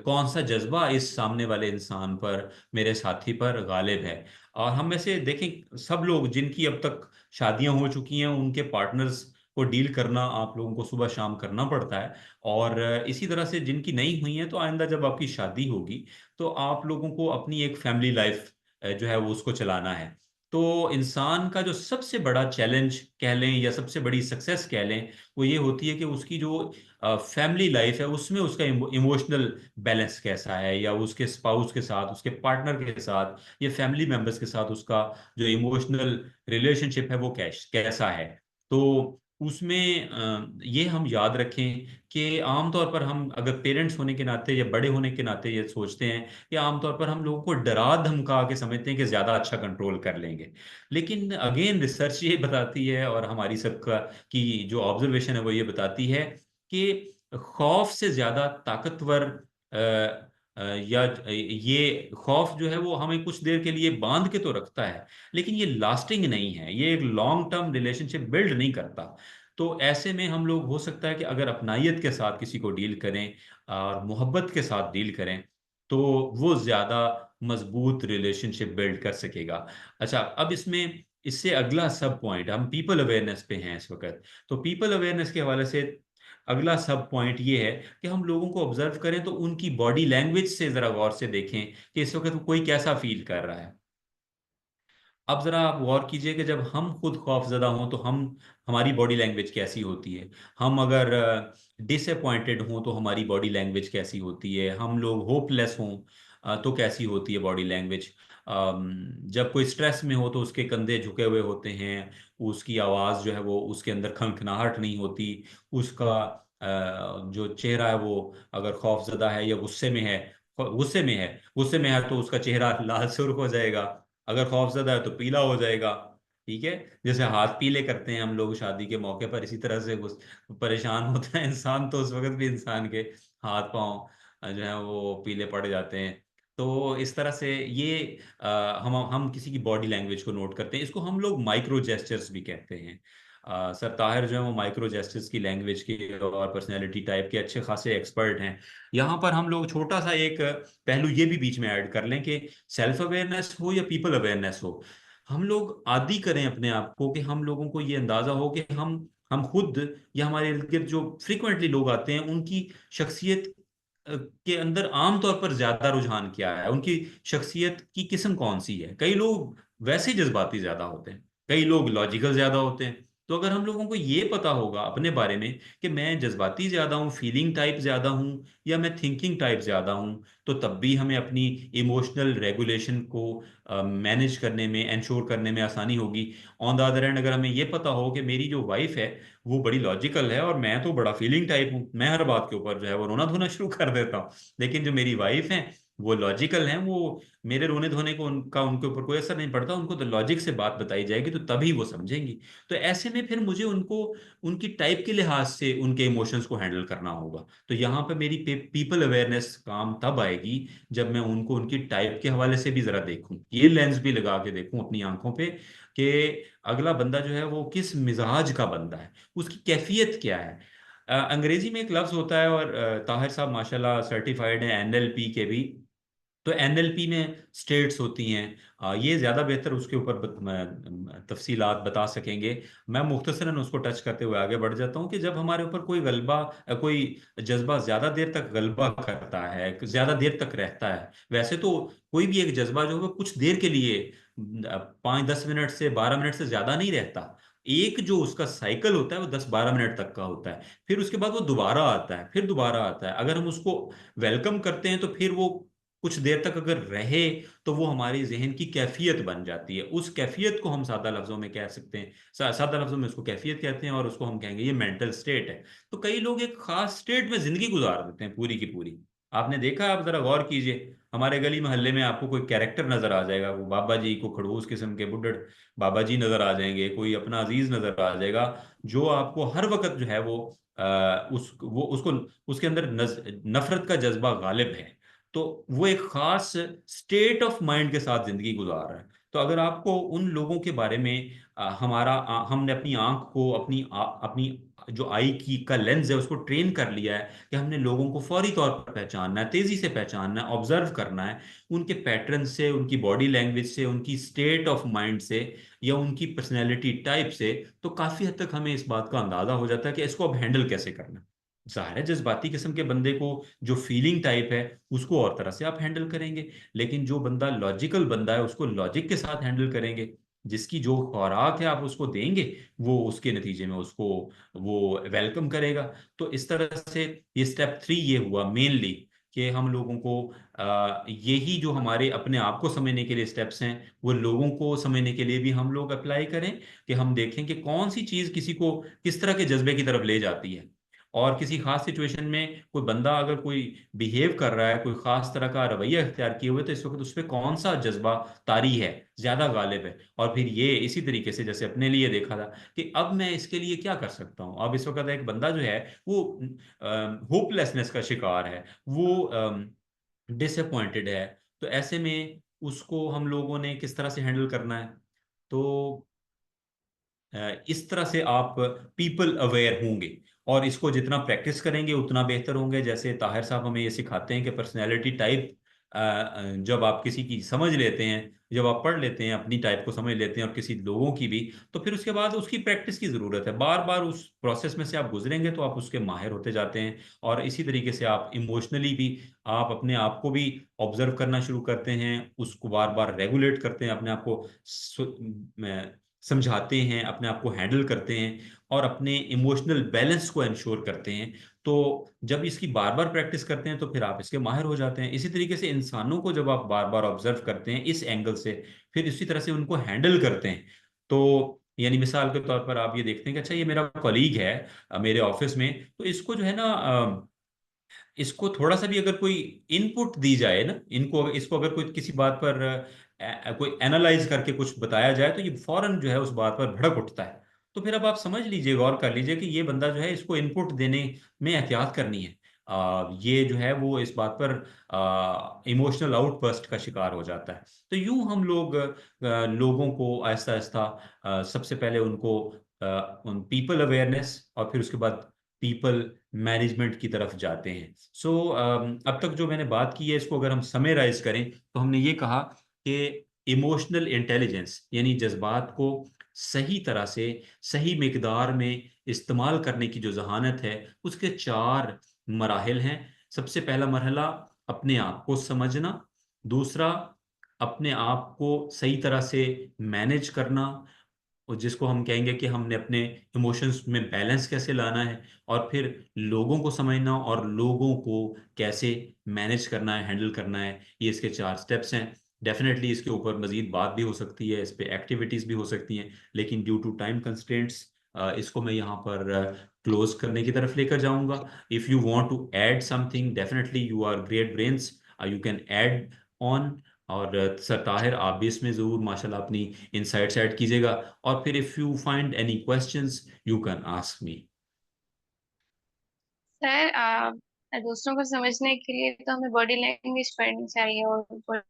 कौन सा जज्बा इस सामने वाले इंसान पर, मेरे साथी पर गालिब है। और हम में से देखें, सब लोग जिनकी अब तक शादियां हो चुकी हैं, उनके पार्टनर्स को डील करना आप लोगों को सुबह शाम करना पड़ता है। और इसी तरह से जिनकी नहीं हुई है, तो आइंदा जब आपकी शादी होगी तो आप लोगों को अपनी एक फैमिली लाइफ जो है वो उसको चलाना है। तो इंसान का जो सबसे बड़ा चैलेंज कह लें या सबसे बड़ी सक्सेस कह लें, वो ये होती है कि उसकी जो फैमिली लाइफ है उसमें उसका इमोशनल बैलेंस कैसा है, या उसके स्पाउस के साथ, उसके पार्टनर के साथ, या फैमिली मेंबर्स के साथ उसका जो इमोशनल रिलेशनशिप है वो कैसा है। तो उसमें ये हम याद रखें कि आमतौर पर हम अगर पेरेंट्स होने के नाते या बड़े होने के नाते ये सोचते हैं कि आमतौर पर हम लोगों को डरा धमका के समझते हैं कि ज्यादा अच्छा कंट्रोल कर लेंगे। लेकिन अगेन रिसर्च ये बताती है, और हमारी सबका की जो ऑब्जर्वेशन है वो ये बताती है कि खौफ से ज्यादा ताकतवर अ, या ये खौफ जो है वो हमें कुछ देर के लिए बांध के तो रखता है, लेकिन ये लास्टिंग नहीं है, ये एक लॉन्ग टर्म रिलेशनशिप बिल्ड नहीं करता। तो ऐसे में हम लोग, हो सकता है कि अगर अपनायत के साथ किसी को डील करें और मोहब्बत के साथ डील करें, तो वो ज्यादा मजबूत रिलेशनशिप बिल्ड कर सकेगा। अच्छा, अब इसमें इससे अगला सब पॉइंट, हम पीपल अवेयरनेस पे हैं इस वक्त, तो पीपल अवेयरनेस के हवाले से अगला सब पॉइंट ये है कि हम लोगों को ऑब्जर्व करें तो उनकी बॉडी लैंग्वेज से जरा गौर से देखें कि इस वक्त कोई कैसा फील कर रहा है। अब जरा आप गौर कीजिए कि जब हम खुद खौफजदा हों तो हम, हमारी बॉडी लैंग्वेज कैसी होती है। हम अगर डिसअपॉइंटेड हों तो हमारी बॉडी लैंग्वेज कैसी होती है। हम लोग होपलेस हों तो कैसी होती है बॉडी लैंग्वेज। जब कोई स्ट्रेस में हो तो उसके कंधे झुके हुए होते हैं, उसकी आवाज़ जो है वो, उसके अंदर खनखनाहट नहीं होती। उसका जो चेहरा है वो अगर खौफजदा है या गुस्से में है, गुस्से में है तो उसका चेहरा लाल सुर्ख हो जाएगा। अगर खौफजदा है तो पीला हो जाएगा। ठीक है, जैसे हाथ पीले करते हैं हम लोग शादी के मौके पर, इसी तरह से परेशान होता है इंसान तो उस वक्त भी इंसान के हाथ पांव जो है वो पीले पड़ जाते हैं। तो इस तरह से ये हम किसी की बॉडी लैंग्वेज को नोट करते हैं, इसको हम लोग माइक्रो जेस्चर्स भी कहते हैं। सर ताहिर जो है वो माइक्रो जेस्चर्स की लैंग्वेज के और पर्सनैलिटी टाइप के अच्छे खासे एक्सपर्ट हैं। यहाँ पर हम लोग छोटा सा एक पहलू ये भी बीच में ऐड कर लें कि सेल्फ अवेयरनेस हो या पीपल अवेयरनेस हो, हम लोग आदी करें अपने आप को कि हम लोगों को ये अंदाजा हो कि हम खुद या हमारे इर्द गिर्द जो फ्रिक्वेंटली लोग आते हैं उनकी शख्सियत के अंदर आमतौर पर ज्यादा रुझान क्या है, उनकी शख्सियत की किस्म कौन सी है। कई लोग वैसे जज्बाती ज्यादा होते हैं, कई लोग लॉजिकल ज्यादा होते हैं। तो अगर हम लोगों को ये पता होगा अपने बारे में कि मैं जज्बाती ज्यादा हूँ, फीलिंग टाइप ज्यादा हूँ, या मैं थिंकिंग टाइप ज्यादा हूँ, तो तब भी हमें अपनी इमोशनल रेगुलेशन को मैनेज करने में, इंश्योर करने में आसानी होगी। ऑन द अदर एंड, अगर हमें ये पता हो कि मेरी जो वाइफ है वो बड़ी लॉजिकल है और मैं तो बड़ा फीलिंग टाइप हूँ, मैं हर बात के ऊपर जो है वो रोना धोना शुरू कर देता हूँ, लेकिन जो मेरी वाइफ है वो लॉजिकल हैं, वो मेरे रोने धोने को उनका उनके ऊपर कोई असर नहीं पड़ता, उनको तो लॉजिक से बात बताई जाएगी तो तभी वो समझेंगी। तो ऐसे में फिर मुझे उनको उनकी टाइप के लिहाज से उनके इमोशंस को हैंडल करना होगा। तो यहाँ पे मेरी पीपल अवेयरनेस काम तब आएगी जब मैं उनको उनकी टाइप के हवाले से भी जरा देखूं, ये लेंस भी लगा के देखूं अपनी आंखों पे कि अगला बंदा जो है वो किस मिजाज का बंदा है, उसकी कैफियत क्या है। अंग्रेजी में एक लफ्ज होता है, और ताहिर साहब माशाल्लाह सर्टिफाइड हैं एनएलपी के भी। तो एनएलपी में स्टेट्स होती हैं, ये ज़्यादा बेहतर उसके ऊपर तफसीलात बता सकेंगे। मैं मुख्तसरन उसको टच करते हुए आगे बढ़ जाता हूँ कि जब हमारे ऊपर कोई गलबा, कोई जज्बा ज़्यादा देर तक गलबा करता है, ज़्यादा देर तक रहता है। वैसे तो कोई भी एक जज्बा जो है कुछ देर के लिए 5-10 मिनट से 12 मिनट से ज़्यादा नहीं रहता। एक जो उसका साइकिल होता है वो 10-12 मिनट तक का होता है, फिर उसके बाद वो दोबारा आता है, फिर दोबारा आता है। अगर हम उसको वेलकम करते हैं तो फिर वो कुछ देर तक अगर रहे तो वो हमारी जहन की कैफियत बन जाती है। उस कैफियत को हम सादा लफ्जों में कह सकते हैं, सादा लफ्जों में उसको कैफियत कहते हैं, और उसको हम कहेंगे ये मेंटल स्टेट है। तो कई लोग एक खास स्टेट में जिंदगी गुजार देते हैं पूरी की पूरी। आपने देखा, आप जरा गौर कीजिए, हमारे गली मोहल्ले में आपको कोई कैरेक्टर नजर आ जाएगा, वो बाबा जी को खड़ूस किस्म के बुड्ढड़ बाबा जी नजर आ जाएंगे, कोई अपना अजीज नजर आ जाएगा, जो आपको हर वक्त जो है वो वो उसको, उसके अंदर नफरत का जज्बा गालिब है। तो वो एक खास स्टेट ऑफ माइंड के साथ जिंदगी गुजार रहा है। तो तो अगर आपको उन लोगों के बारे में हमने अपनी आंख को अपनी जो आई की का लेंस है उसको ट्रेन कर लिया है कि हमने लोगों को फौरी तौर पर पहचानना है, तेजी से पहचानना है, ऑब्जर्व करना है, उनके पैटर्न से, उनकी बॉडी लैंग्वेज से, उनकी स्टेट ऑफ माइंड से या उनकी पर्सनैलिटी टाइप से, तो काफी हद तक हमें इस बात का अंदाजा हो जाता है कि इसको अब हैंडल कैसे करना है। जाहिर है जज्बाती किस्म के बंदे को, जो फीलिंग टाइप है, उसको और तरह से आप हैंडल करेंगे, लेकिन जो बंदा लॉजिकल बंदा है उसको लॉजिक के साथ हैंडल करेंगे। जिसकी जो खुराक है आप उसको देंगे, वो उसके नतीजे में उसको वो वेलकम करेगा। तो इस तरह से ये स्टेप 3 ये हुआ मेनली कि हम लोगों को यही जो हमारे अपने आप को समझने के लिए स्टेप्स हैं, वो लोगों को समझने के लिए भी हम लोग अप्लाई करें, कि हम देखें कि कौन सी चीज़ किसी को किस तरह के जज्बे की तरफ ले जाती है। और किसी खास सिचुएशन में कोई बंदा अगर कोई बिहेव कर रहा है, कोई खास तरह का रवैया इख्तियार किए हुए, तो इस वक्त उस पर कौन सा जज्बा तारी है, ज्यादा गालिब है। और फिर ये इसी तरीके से जैसे अपने लिए देखा था कि अब मैं इसके लिए क्या कर सकता हूँ। अब इस वक्त एक बंदा जो है वो होपलेसनेस का शिकार है, वो डिसअपॉइंटेड है। तो ऐसे में उसको हम लोगों ने किस तरह से हैंडल करना है। तो इस तरह से आप पीपल अवेयर होंगे, और इसको जितना प्रैक्टिस करेंगे उतना बेहतर होंगे। जैसे ताहिर साहब हमें ये सिखाते हैं कि पर्सनैलिटी टाइप जब आप किसी की समझ लेते हैं, जब आप पढ़ लेते हैं, अपनी टाइप को समझ लेते हैं और किसी लोगों की भी, तो फिर उसके बाद उसकी प्रैक्टिस की ज़रूरत है। बार बार उस प्रोसेस में से आप गुजरेंगे तो आप उसके माहिर होते जाते हैं। और इसी तरीके से आप इमोशनली भी आप अपने आप को भी ऑब्जर्व करना शुरू करते हैं, उसको बार बार रेगुलेट करते हैं, अपने आप को समझाते हैं, अपने आप को हैंडल करते हैं और अपने इमोशनल बैलेंस को इंश्योर करते हैं। तो जब इसकी बार बार प्रैक्टिस करते हैं तो फिर आप इसके माहिर हो जाते हैं। इसी तरीके से इंसानों को जब आप बार बार ऑब्जर्व करते हैं इस एंगल से, फिर इसी तरह से उनको हैंडल करते हैं। तो यानी मिसाल के तौर पर आप ये देखते हैं कि अच्छा ये मेरा कॉलीग है मेरे ऑफिस में, तो इसको जो है ना इसको थोड़ा सा भी अगर कोई इनपुट दी जाए ना, इनको इसको अगर कोई किसी बात पर कोई एनालाइज करके कुछ बताया जाए, तो ये फौरन जो है उस बात पर भड़क उठता है। तो फिर अब आप समझ लीजिए, गौर कर लीजिए कि ये बंदा जो है इसको इनपुट देने में एहतियात करनी है। ये जो है वो इस बात पर इमोशनल आउटबर्स्ट का शिकार हो जाता है। तो यूं हम लोग लोगों को आहिस्ता आहिस्ता सबसे पहले उनको उन पीपल अवेयरनेस और फिर उसके बाद पीपल मैनेजमेंट की तरफ जाते हैं। सो अब तक जो मैंने बात की है इसको अगर हम समराइज करें तो हमने ये कहा कि इमोशनल इंटेलिजेंस यानी जज्बात को सही तरह से सही मिकदार में इस्तेमाल करने की जो जहानत है, उसके 4 मराहिल हैं। सबसे पहला मरहला अपने आप को समझना, दूसरा अपने आप को सही तरह से मैनेज करना, और जिसको हम कहेंगे कि हमने अपने इमोशंस में बैलेंस कैसे लाना है, और फिर लोगों को समझना और लोगों को कैसे मैनेज करना है, हैंडल करना है। ये इसके 4 स्टेप्स हैं। डेफिनेटली इसके ऊपर मजीद बात भी हो सकती है, इस पे एक्टिविटीज भी हो सकती हैं, लेकिन ड्यू टू टाइम कंस्ट्रेंट्स इसको मैं यहाँ पर क्लोज करने की तरफ लेकर जाऊंगा। If you want to add something, definitely you are great brains, you can add on. और सर ताहिर आप भी इसमें ज़रूर माशाल्लाह अपनी इनसाइट्स ऐड कीजिएगा। और फिर if you find any questions you can ask me. Sir दूसरों को समझने के लिए तो हमें बॉडी लैंग्वेज पढ़नी चाहिए और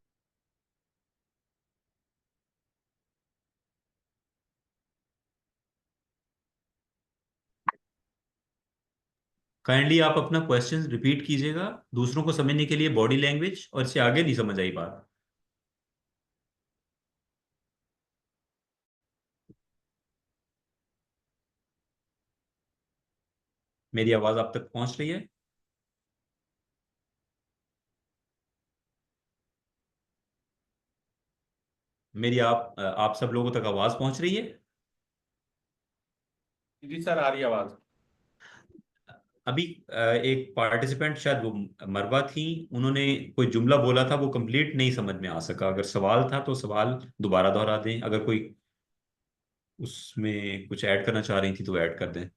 काइंडली आप अपना क्वेश्चन रिपीट कीजिएगा। दूसरों को समझने के लिए बॉडी लैंग्वेज, और इससे आगे नहीं समझ आई बात। मेरी आवाज़ आप तक पहुंच रही है? मेरी आप सब लोगों तक आवाज़ पहुंच रही है? जी सर, आ रही है आवाज। अभी एक पार्टिसिपेंट शायद वो मरवा थी, उन्होंने कोई जुमला बोला था, वो कंप्लीट नहीं समझ में आ सका। अगर सवाल था तो सवाल दोबारा दोहरा दें, अगर कोई उसमें कुछ ऐड करना चाह रही थी तो ऐड कर दें।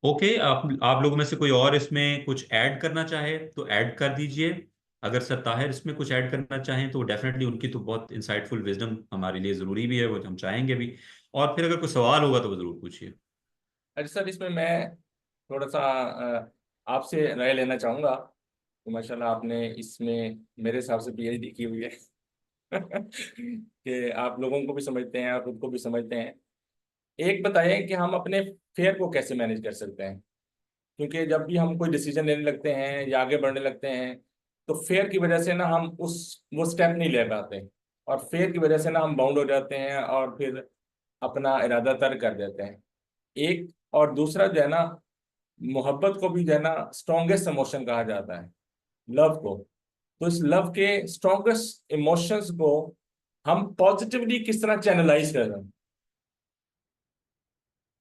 ओके, आप लोगों में से कोई और इसमें कुछ ऐड करना चाहे तो ऐड कर दीजिए। अगर सर ताहिर इसमें कुछ ऐड करना चाहें तो डेफिनेटली उनकी तो बहुत इंसाइटफुल विजडम हमारे लिए ज़रूरी भी है, वो हम चाहेंगे भी। और फिर अगर कोई सवाल होगा तो वो ज़रूर पूछिए। अच्छा सर, इसमें मैं थोड़ा सा आपसे राय लेना चाहूँगा। तो माशाल्लाह आपने इसमें मेरे हिसाब से पीएचडी की हुई है कि आप लोगों को भी समझते हैं और खुद को भी समझते हैं। एक बताइए कि हम अपने फेयर को कैसे मैनेज कर सकते हैं, क्योंकि जब भी हम कोई डिसीजन लेने लगते हैं या आगे बढ़ने लगते हैं तो फेयर की वजह से ना हम उस वो स्टेप नहीं ले पाते, और फेयर की वजह से ना हम बाउंड हो जाते हैं और फिर अपना इरादा तर्क कर देते हैं। एक और दूसरा जो है ना, मोहब्बत को भी जो है ना स्ट्रॉन्गेस्ट इमोशन कहा जाता है, लव को। तो इस लव के स्ट्रॉन्गेस्ट इमोशंस को हम पॉजिटिवली किस तरह चैनलाइज कर रहे हैं,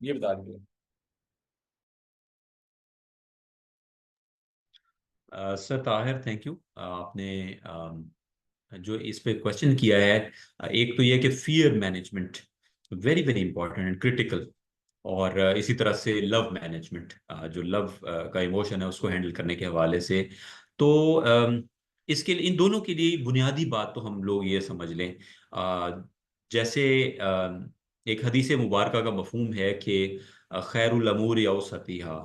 ये बता दीजिए। Sir Tahir, thank you. आपने जो इस पे क्वेश्चन किया है, एक तो ये कि fear management very very important and critical, और इसी तरह से लव मैनेजमेंट, जो लव का इमोशन है उसको हैंडल करने के हवाले से। तो इसके लिए, इन दोनों के लिए बुनियादी बात तो हम लोग ये समझ लें, जैसे एक हदीस मुबारका का मफहूम है कि खैरुल अमूर अवसतिहा,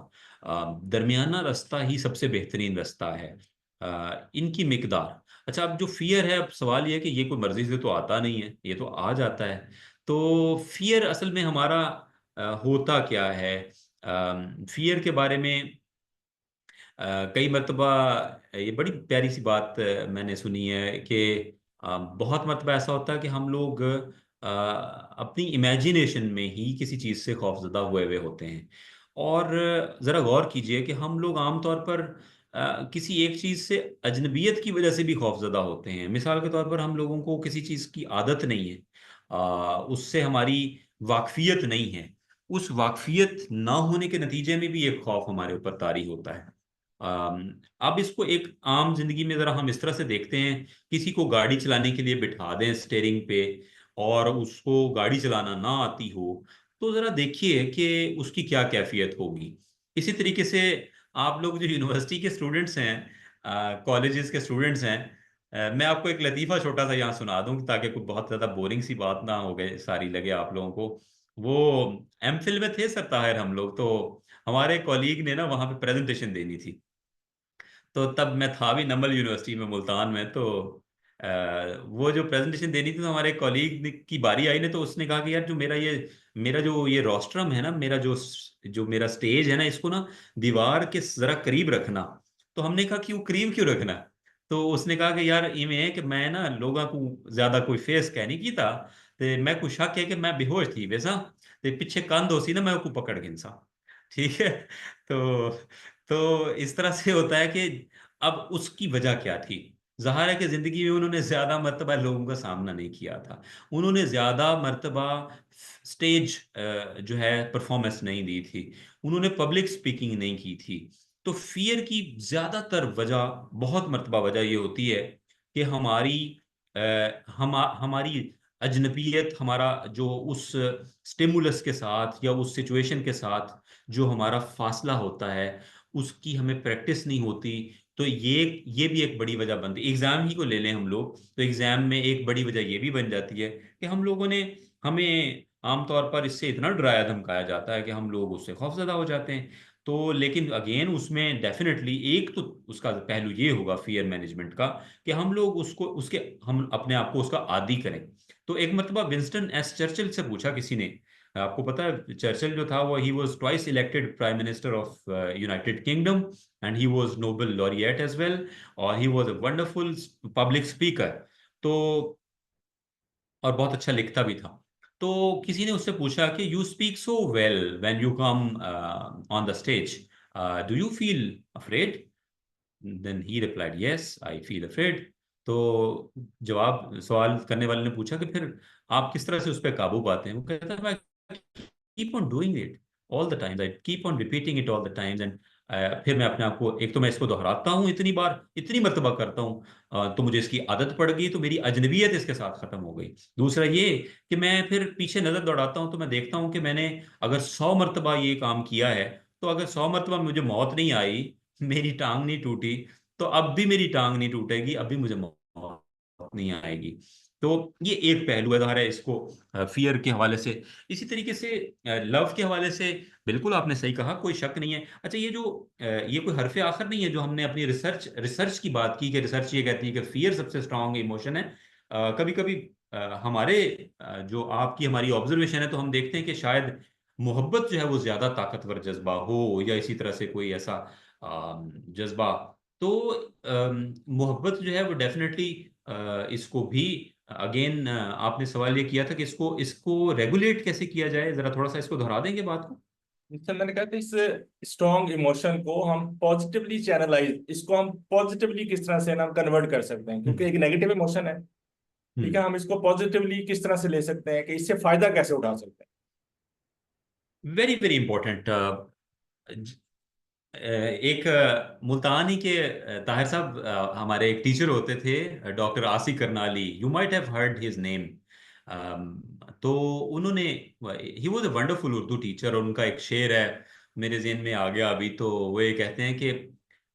दरमियाना रास्ता ही सबसे बेहतरीन रास्ता है। इनकी मिकदार, अच्छा, अब जो फियर है, अब सवाल ये है कि ये कोई मर्जी से तो आता नहीं है, ये तो आ जाता है। तो फियर असल में हमारा होता क्या है? फियर के बारे में कई मरतबा ये बड़ी प्यारी सी बात मैंने सुनी है कि बहुत मरतबा ऐसा होता है कि हम लोग अपनी इमेजिनेशन में ही किसी चीज़ से खौफजदा हुए हुए होते हैं। और ज़रा गौर कीजिए कि हम लोग आमतौर पर किसी एक चीज़ से अजनबियत की वजह से भी खौफजदा होते हैं। मिसाल के तौर पर, हम लोगों को किसी चीज़ की आदत नहीं है, उससे हमारी वाकफियत नहीं है, उस वाकफियत ना होने के नतीजे में भी एक खौफ हमारे ऊपर तारी होता है। अब इसको एक आम जिंदगी में जरा हम इस तरह से देखते हैं, किसी को गाड़ी चलाने के लिए बिठा दें स्टेयरिंग पे, और उसको गाड़ी चलाना ना आती हो, तो जरा देखिए कि उसकी क्या कैफियत होगी। इसी तरीके से आप लोग जो यूनिवर्सिटी के स्टूडेंट्स हैं, कॉलेजेस के स्टूडेंट्स हैं, मैं आपको एक लतीफ़ा छोटा सा यहाँ सुना दूं, ताकि कोई बहुत ज़्यादा बोरिंग सी बात ना हो गए सारी लगे आप लोगों को। वो एमफिल में थे सर ताहिर हम लोग, तो हमारे कॉलीग ने ना वहाँ पे प्रेजेंटेशन देनी थी। तो तब मैं था भी नमल यूनिवर्सिटी में, मुल्तान में। तो वो जो प्रेजेंटेशन देनी थी, तो हमारे कॉलीग की बारी आई ने, तो उसने कहा कि यार, जो मेरा जो ये रोस्ट्रम है ना, मेरा जो मेरा स्टेज है ना, इसको ना दीवार के जरा करीब रखना। तो हमने कहा कि वो करीब क्यों रखना? तो उसने कहा कि यार इवें है कि मैं ना लोगों को ज्यादा कोई फेस कह नहीं कीता, ते मैं कुछ शक है कि मैं बेहोश थी वैसा, ते पिछे कंध हो सी ना, मैं उसको पकड़ गिनसा। ठीक है। तो इस तरह से होता है कि अब उसकी वजह क्या थी? जाहिर है कि जिंदगी में उन्होंने ज्यादा मर्तबा लोगों का सामना नहीं किया था, उन्होंने ज्यादा मर्तबा स्टेज जो है परफॉर्मेंस नहीं दी थी, उन्होंने पब्लिक स्पीकिंग नहीं की थी। तो फियर की ज्यादातर वजह, बहुत मर्तबा वजह ये होती है कि हमारी अजनबियत, हमारा जो उस स्टिमुलस के साथ या उस सिचुएशन के साथ जो हमारा फासला होता है, उसकी हमें प्रैक्टिस नहीं होती। तो ये भी एक बड़ी वजह बनती है। एग्जाम ही को ले लें हम लोग, तो एग्जाम में एक बड़ी वजह ये भी बन जाती है कि हमें आमतौर पर इससे इतना डराया धमकाया जाता है कि हम लोग उससे खौफजदा हो जाते हैं। तो लेकिन अगेन, उसमें डेफिनेटली एक तो उसका पहलू ये होगा फियर मैनेजमेंट का, कि हम लोग हम अपने आप को उसका आदी करें। तो एक मरतबा विंस्टन एस चर्चिल से पूछा किसी ने, आपको पता है चर्चिल जो था, वो he was twice elected prime minister of United Kingdom, and he was Nobel laureate as well, और he was a wonderful public speaker. तो और बहुत अच्छा लिखता भी था। तो किसी ने उससे पूछा कि you speak so well when you come on the stage, do you feel afraid? Then he replied, yes I feel afraid. तो सवाल करने वाले ने पूछा कि फिर आप किस तरह से उस पर काबू पाते हैं? वो कहता है, मैं keep on doing it all the times, I keep on repeating it all the times, and फिर मैं अपने आप को, एक तो मैं इसको दोहराता हूँ इतनी बार, इतनी मर्तबा करता हूँ, तो मुझे इसकी आदत पड़ गई, तो मेरी अजनबियत इसके साथ खत्म हो गई। दूसरा ये कि मैं फिर पीछे नजर दौड़ाता हूँ, तो मैं देखता हूँ कि मैंने अगर 100 मरतबा ये काम किया है, तो अगर 100 मरतबा मुझे मौत नहीं आई, मेरी टांग नहीं टूटी, तो अब भी मेरी टांग नहीं टूटेगी, अब भी मुझे मौत नहीं आएगी। तो ये एक पहलू है ज़ाहिर है इसको फियर के हवाले से। इसी तरीके से लव के हवाले से बिल्कुल आपने सही कहा, कोई शक नहीं है। अच्छा, ये जो ये कोई हरफ आखिर नहीं है जो हमने अपनी रिसर्च की बात की कि रिसर्च ये कहती है कि फियर सबसे स्ट्रांग इमोशन है। कभी कभी हमारे जो आपकी हमारी ऑब्जर्वेशन है तो हम देखते हैं कि शायद मोहब्बत जो है वो ज्यादा ताकतवर जज्बा हो, या इसी तरह से कोई ऐसा जज्बा। तो मोहब्बत जो है वो डेफिनेटली इसको भी अगेन आपने सवाल ये किया था कि इसको इसको रेगुलेट कैसे किया जाए, जरा थोड़ा सा इसको दोहरा देंगे बात को। जिससे मैंने कहा था, इस स्ट्रॉन्ग इमोशन को हम पॉजिटिवली चैनलाइज, इसको हम पॉजिटिवली किस तरह से ना कन्वर्ट कर सकते हैं, क्योंकि एक नेगेटिव इमोशन है, ठीक है, हम इसको पॉजिटिवली किस तरह से ले सकते हैं, कि इससे फायदा कैसे उठा सकते हैं। Very very important. एक मुल्तानी के ताहिर साहब हमारे एक टीचर होते थे, डॉक्टर आसी Karnali, you might have heard his name. तो उन्होंने, he was a wonderful Urdu teacher, और उनका एक शेर है मेरे ज़हन में आ गया अभी। तो वो ये कहते हैं कि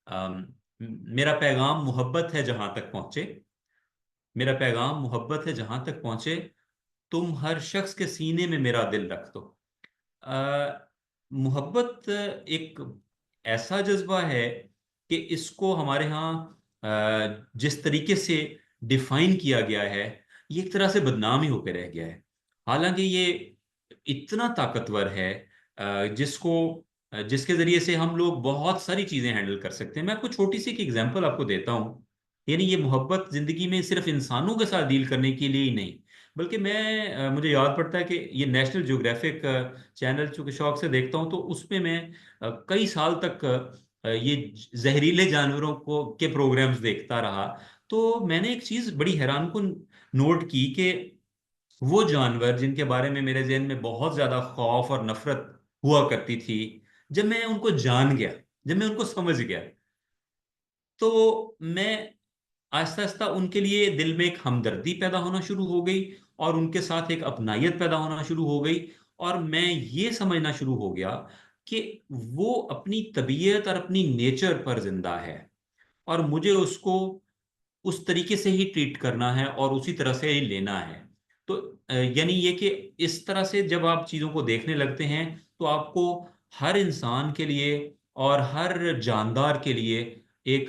अम, मेरा पैगाम मोहब्बत है जहां तक पहुंचे, मेरा पैगाम मोहब्बत है जहां तक पहुंचे, तुम हर शख्स के सीने में मेरा दिल रख दो। मोहब्बत एक ऐसा जज्बा है कि इसको हमारे यहाँ जिस तरीके से डिफाइन किया गया है, ये एक तरह से बदनाम ही होकर रह गया है। हालांकि ये इतना ताकतवर है जिसको जिसके जरिए से हम लोग बहुत सारी चीजें हैंडल कर सकते हैं। मैं आपको छोटी सी एक एग्जांपल आपको देता हूँ। यानी ये मोहब्बत जिंदगी में सिर्फ इंसानों के साथ डील करने के लिए ही नहीं, बल्कि मैं मुझे याद पड़ता है कि ये नेशनल ज्योग्राफिक चैनल चूंकि शौक से देखता हूँ, तो उसमें मैं कई साल तक ये जहरीले जानवरों को के प्रोग्राम्स देखता रहा। तो मैंने एक चीज बड़ी हैरानकुन नोट की कि वो जानवर जिनके बारे में मेरे ज़हन में बहुत ज्यादा खौफ और नफरत हुआ करती थी, जब मैं उनको जान गया, जब मैं उनको समझ गया, तो मैं आहिस्ता आहिस्ता उनके लिए दिल में एक हमदर्दी पैदा होना शुरू हो गई, और उनके साथ एक अपनायत पैदा होना शुरू हो गई। और मैं ये समझना शुरू हो गया कि वो अपनी तबीयत और अपनी नेचर पर जिंदा है, और मुझे उसको उस तरीके से ही ट्रीट करना है और उसी तरह से ही लेना है। तो यानी ये कि इस तरह से जब आप चीज़ों को देखने लगते हैं, तो आपको हर इंसान के लिए और हर जानदार के लिए एक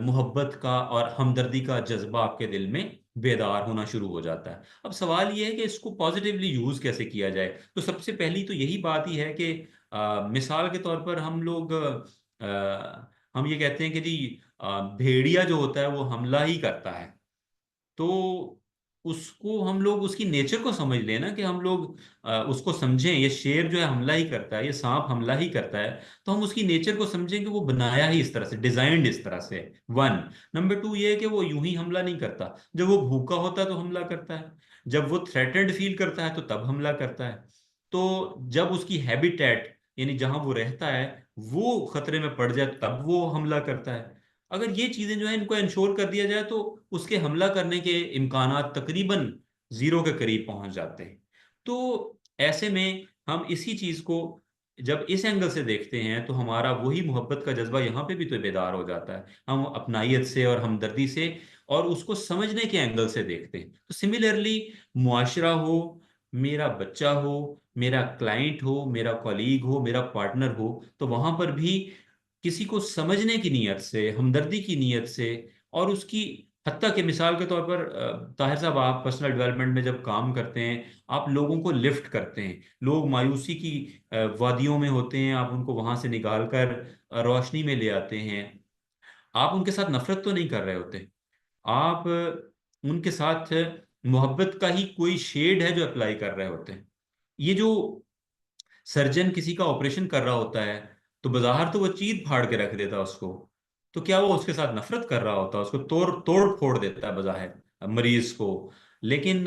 मोहब्बत का और हमदर्दी का जज्बा आपके दिल में बेदार होना शुरू हो जाता है। अब सवाल ये है कि इसको पॉजिटिवली यूज़ कैसे किया जाए। तो सबसे पहली तो यही बात ही है कि मिसाल के तौर पर हम लोग हम ये कहते हैं कि जी भेड़िया जो होता है वो हमला ही करता है। तो उसको हम लोग उसकी नेचर को समझ लेना कि हम लोग उसको समझें, ये शेर जो है हमला ही करता है, ये सांप हमला ही करता है, तो हम उसकी नेचर को समझें कि वो बनाया ही इस तरह से, डिजाइंड इस तरह से। वन नंबर टू ये है कि वो यूं ही हमला नहीं करता। जब वो भूखा होता है तो हमला करता है, जब वो थ्रेटेंड फील करता है तो तब हमला करता है। तो जब उसकी हैबिटेट यानी जहां वो रहता है वो खतरे में पड़ जाए तब वो हमला करता है। अगर ये चीजें जो है इनको इंश्योर कर दिया जाए, तो उसके हमला करने के इम्कानात तकरीबन जीरो के करीब पहुंच जाते हैं। तो ऐसे में हम इसी चीज को जब इस एंगल से देखते हैं, तो हमारा वही मोहब्बत का जज्बा यहाँ पे भी तो बेदार हो जाता है। हम अपनायत से और हमदर्दी से और उसको समझने के एंगल से देखते हैं। तो सिमिलरली मुआशरा हो, मेरा बच्चा हो, मेरा क्लाइंट हो, मेरा कॉलीग हो, मेरा पार्टनर हो, तो वहां पर भी किसी को समझने की नीयत से, हमदर्दी की नीयत से, और उसकी हत्ता के मिसाल के तौर पर ताहिर साहब, आप पर्सनल डेवलपमेंट में जब काम करते हैं, आप लोगों को लिफ्ट करते हैं। लोग मायूसी की वादियों में होते हैं, आप उनको वहां से निकाल कर रोशनी में ले आते हैं। आप उनके साथ नफरत तो नहीं कर रहे होते, आप उनके साथ मोहब्बत का ही कोई शेड है जो अप्लाई कर रहे होते हैं। ये जो सर्जन किसी का ऑपरेशन कर रहा होता है, तो बाहर तो वो चीर फाड़ के रख देता है उसको, तो क्या वो उसके साथ नफरत कर रहा होता है, उसको तोड़ तोड़ फोड़ देता है बाहर मरीज को। लेकिन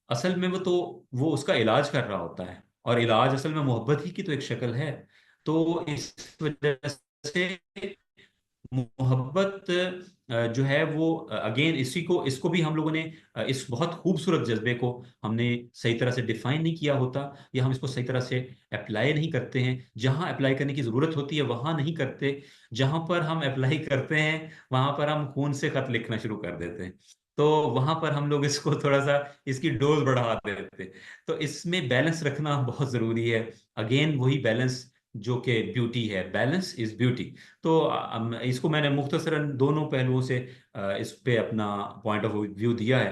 असल में वो उसका इलाज कर रहा होता है, और इलाज असल में मोहब्बत ही की तो एक शक्ल है। तो इस वजह से मोहब्बत जो है वो अगेन इसी को इसको भी हम लोगों ने इस बहुत खूबसूरत जज्बे को हमने सही तरह से डिफाइन नहीं किया होता, या हम इसको सही तरह से अप्लाई नहीं करते हैं। जहां अप्लाई करने की ज़रूरत होती है वहां नहीं करते, जहां पर हम अप्लाई करते हैं वहां पर हम खून से खत लिखना शुरू कर देते हैं। तो वहां पर हम लोग इसको थोड़ा सा इसकी डोज बढ़ा देते। तो इसमें बैलेंस रखना बहुत जरूरी है। अगेन वही बैलेंस जो कि ब्यूटी है, बैलेंस इज ब्यूटी। तो इसको मैंने मुख्तसरन दोनों पहलुओं से इस पे अपना पॉइंट ऑफ व्यू दिया है।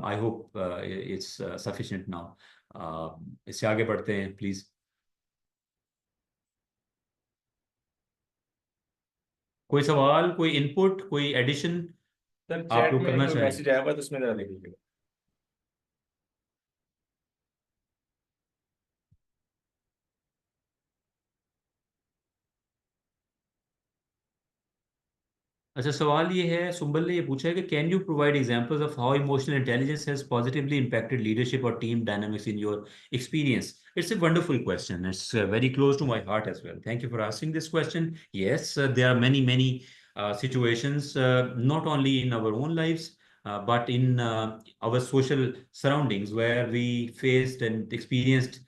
I hope it's sufficient now. इससे आगे बढ़ते हैं प्लीज। कोई सवाल, कोई इनपुट, कोई एडिशन सर आप चैट लोग में करना कोई चाहें? मैसेज आया हुआ तो उसमें जरा देख लीजिएगा। अच्छा, सवाल ये है, सुंबल ने ये पूछा है कि can you provide examples of how emotional intelligence has positively impacted leadership और team dynamics in your experience? It's a wonderful question. It's very close to my heart as well. Thank you for asking this question. Yes, there are many situations, not only in our own lives, but in our social surroundings where we faced and experienced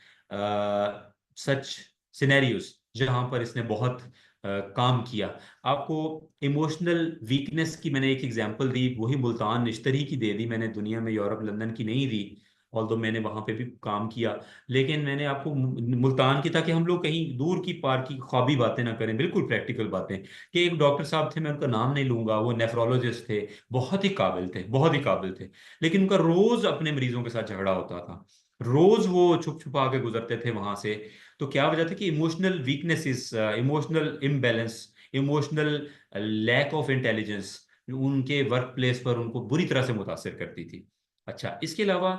such scenarios जहां पर इसने बहुत काम किया। आपको इमोशनल वीकनेस की मैंने एक एग्जांपल दी, वही मुल्तान निश्तरी की दे दी मैंने, दुनिया में यूरोप लंदन की नहीं दी, ऑल्दो मैंने वहां पे भी काम किया। लेकिन मैंने आपको मुल्तान की, ताकि हम लोग कहीं दूर की पार की ख्वाबी बातें ना करें, बिल्कुल प्रैक्टिकल बातें। कि एक डॉक्टर साहब थे, मैं उनका नाम नहीं लूंगा, वो नेफ्रोलॉजिस्ट थे, बहुत ही काबिल थे, बहुत ही काबिल थे। लेकिन उनका रोज अपने मरीजों के साथ झगड़ा होता था, रोज वो छुप छुपा के गुजरते थे वहां से। तो क्या वजह थी कि emotional weaknesses, emotional imbalance, emotional lack of intelligence उनके वर्क प्लेस पर उनको बुरी तरह से मुतासिर करती थी। अच्छा, इसके अलावा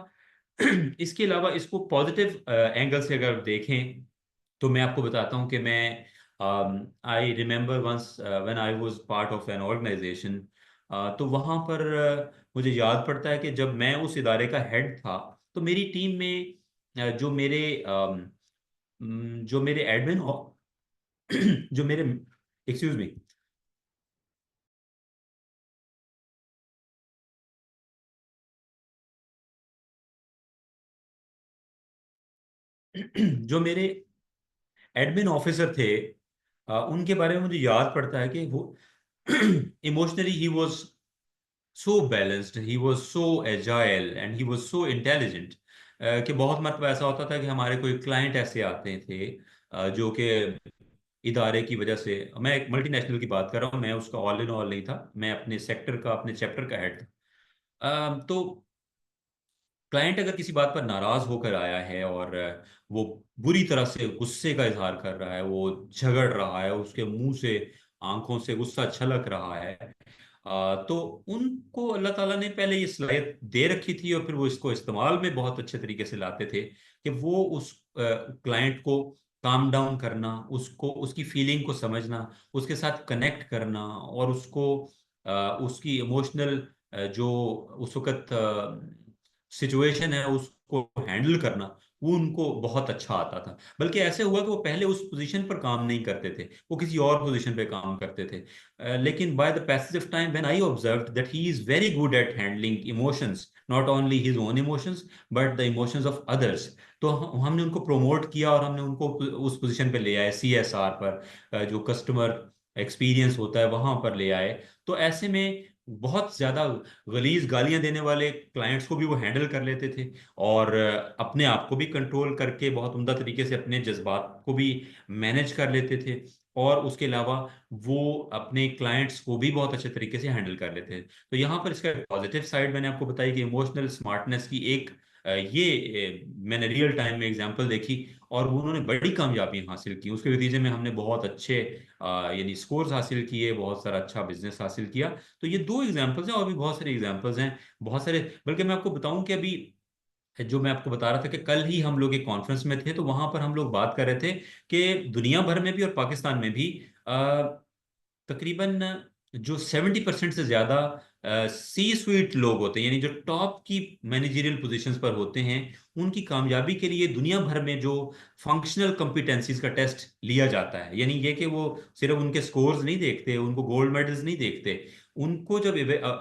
इसके अलावा इसको पॉजिटिव एंगल से अगर देखें तो मैं आपको बताता हूं कि मैं I remember once when I was part of an organisation. तो वहां पर मुझे याद पड़ता है कि जब मैं उस इदारे का हेड था, तो मेरी टीम में जो मेरे एडमिन जो मेरे, एक्सक्यूज मी, जो मेरे एडमिन ऑफिसर थे, उनके बारे में मुझे याद पड़ता है कि वो emotionally he was so balanced, he was so agile and he was so intelligent. कि बहुत मरतबा ऐसा होता था कि हमारे कोई क्लाइंट ऐसे आते थे जो कि इदारे की वजह से, मैं एक मल्टीनेशनल की बात कर रहा हूँ, मैं उसका ऑल इन ऑल नहीं था, मैं अपने सेक्टर का, अपने चैप्टर का हेड था। तो क्लाइंट अगर किसी बात पर नाराज होकर आया है और वो बुरी तरह से गुस्से का इजहार कर रहा है, वो झगड़ रहा है, उसके मुंह से, आंखों से गुस्सा छलक रहा है, तो उनको अल्लाह ताला ने पहले ये सलाहियत दे रखी थी और फिर वो इसको इस्तेमाल में बहुत अच्छे तरीके से लाते थे कि वो उस क्लाइंट को काम डाउन करना, उसको, उसकी फीलिंग को समझना, उसके साथ कनेक्ट करना और उसको उसकी इमोशनल जो उस वक्त सिचुएशन है उसको हैंडल करना, वो उनको बहुत अच्छा आता था। बल्कि ऐसे हुआ कि वो पहले उस पोजीशन पर काम नहीं करते थे, वो किसी और पोजीशन पे काम करते थे। लेकिन by the passage of time when I observed that he is very good at handling emotions, not only his own emotions but the emotions of others. तो हमने उनको प्रमोट किया और हमने उनको उस पोजीशन पे ले आए, CSR पर, जो कस्टमर एक्सपीरियंस होता है वहां पर ले आए। तो ऐसे में बहुत ज्यादा गलीज गालियां देने वाले क्लाइंट्स को भी वो हैंडल कर लेते थे और अपने आप को भी कंट्रोल करके बहुत उम्दा तरीके से अपने जज्बात को भी मैनेज कर लेते थे। और उसके अलावा वो अपने क्लाइंट्स को भी बहुत अच्छे तरीके से हैंडल कर लेते थे। तो यहाँ पर इसका पॉजिटिव साइड मैंने आपको बताई कि इमोशनल स्मार्टनेस की एक मैंने रियल टाइम में एग्जांपल देखी और वो उन्होंने बड़ी कामयाबी हासिल की। उसके नतीजे में हमने बहुत अच्छे यानी स्कोर्स हासिल किए, बहुत सारा अच्छा बिजनेस हासिल किया। तो ये दो एग्जांपल्स हैं और भी बहुत सारे एग्जांपल्स हैं, बहुत सारे। बल्कि मैं आपको बताऊं कि अभी जो मैं आपको बता रहा था कि कल ही हम लोग एक कॉन्फ्रेंस में थे, तो वहां पर हम लोग बात कर रहे थे कि दुनिया भर में भी और पाकिस्तान में भी तकरीबन जो 70% से ज्यादा C-suite लोग होते हैं, यानी जो टॉप की मैनेजरियल पोजीशंस पर होते हैं, उनकी कामयाबी के लिए दुनिया भर में जो फंक्शनल कॉम्पिटेंसीज का टेस्ट लिया जाता है, यानी ये कि वो सिर्फ उनके स्कोर्स नहीं देखते, उनको गोल्ड मेडल्स नहीं देखते, उनको जब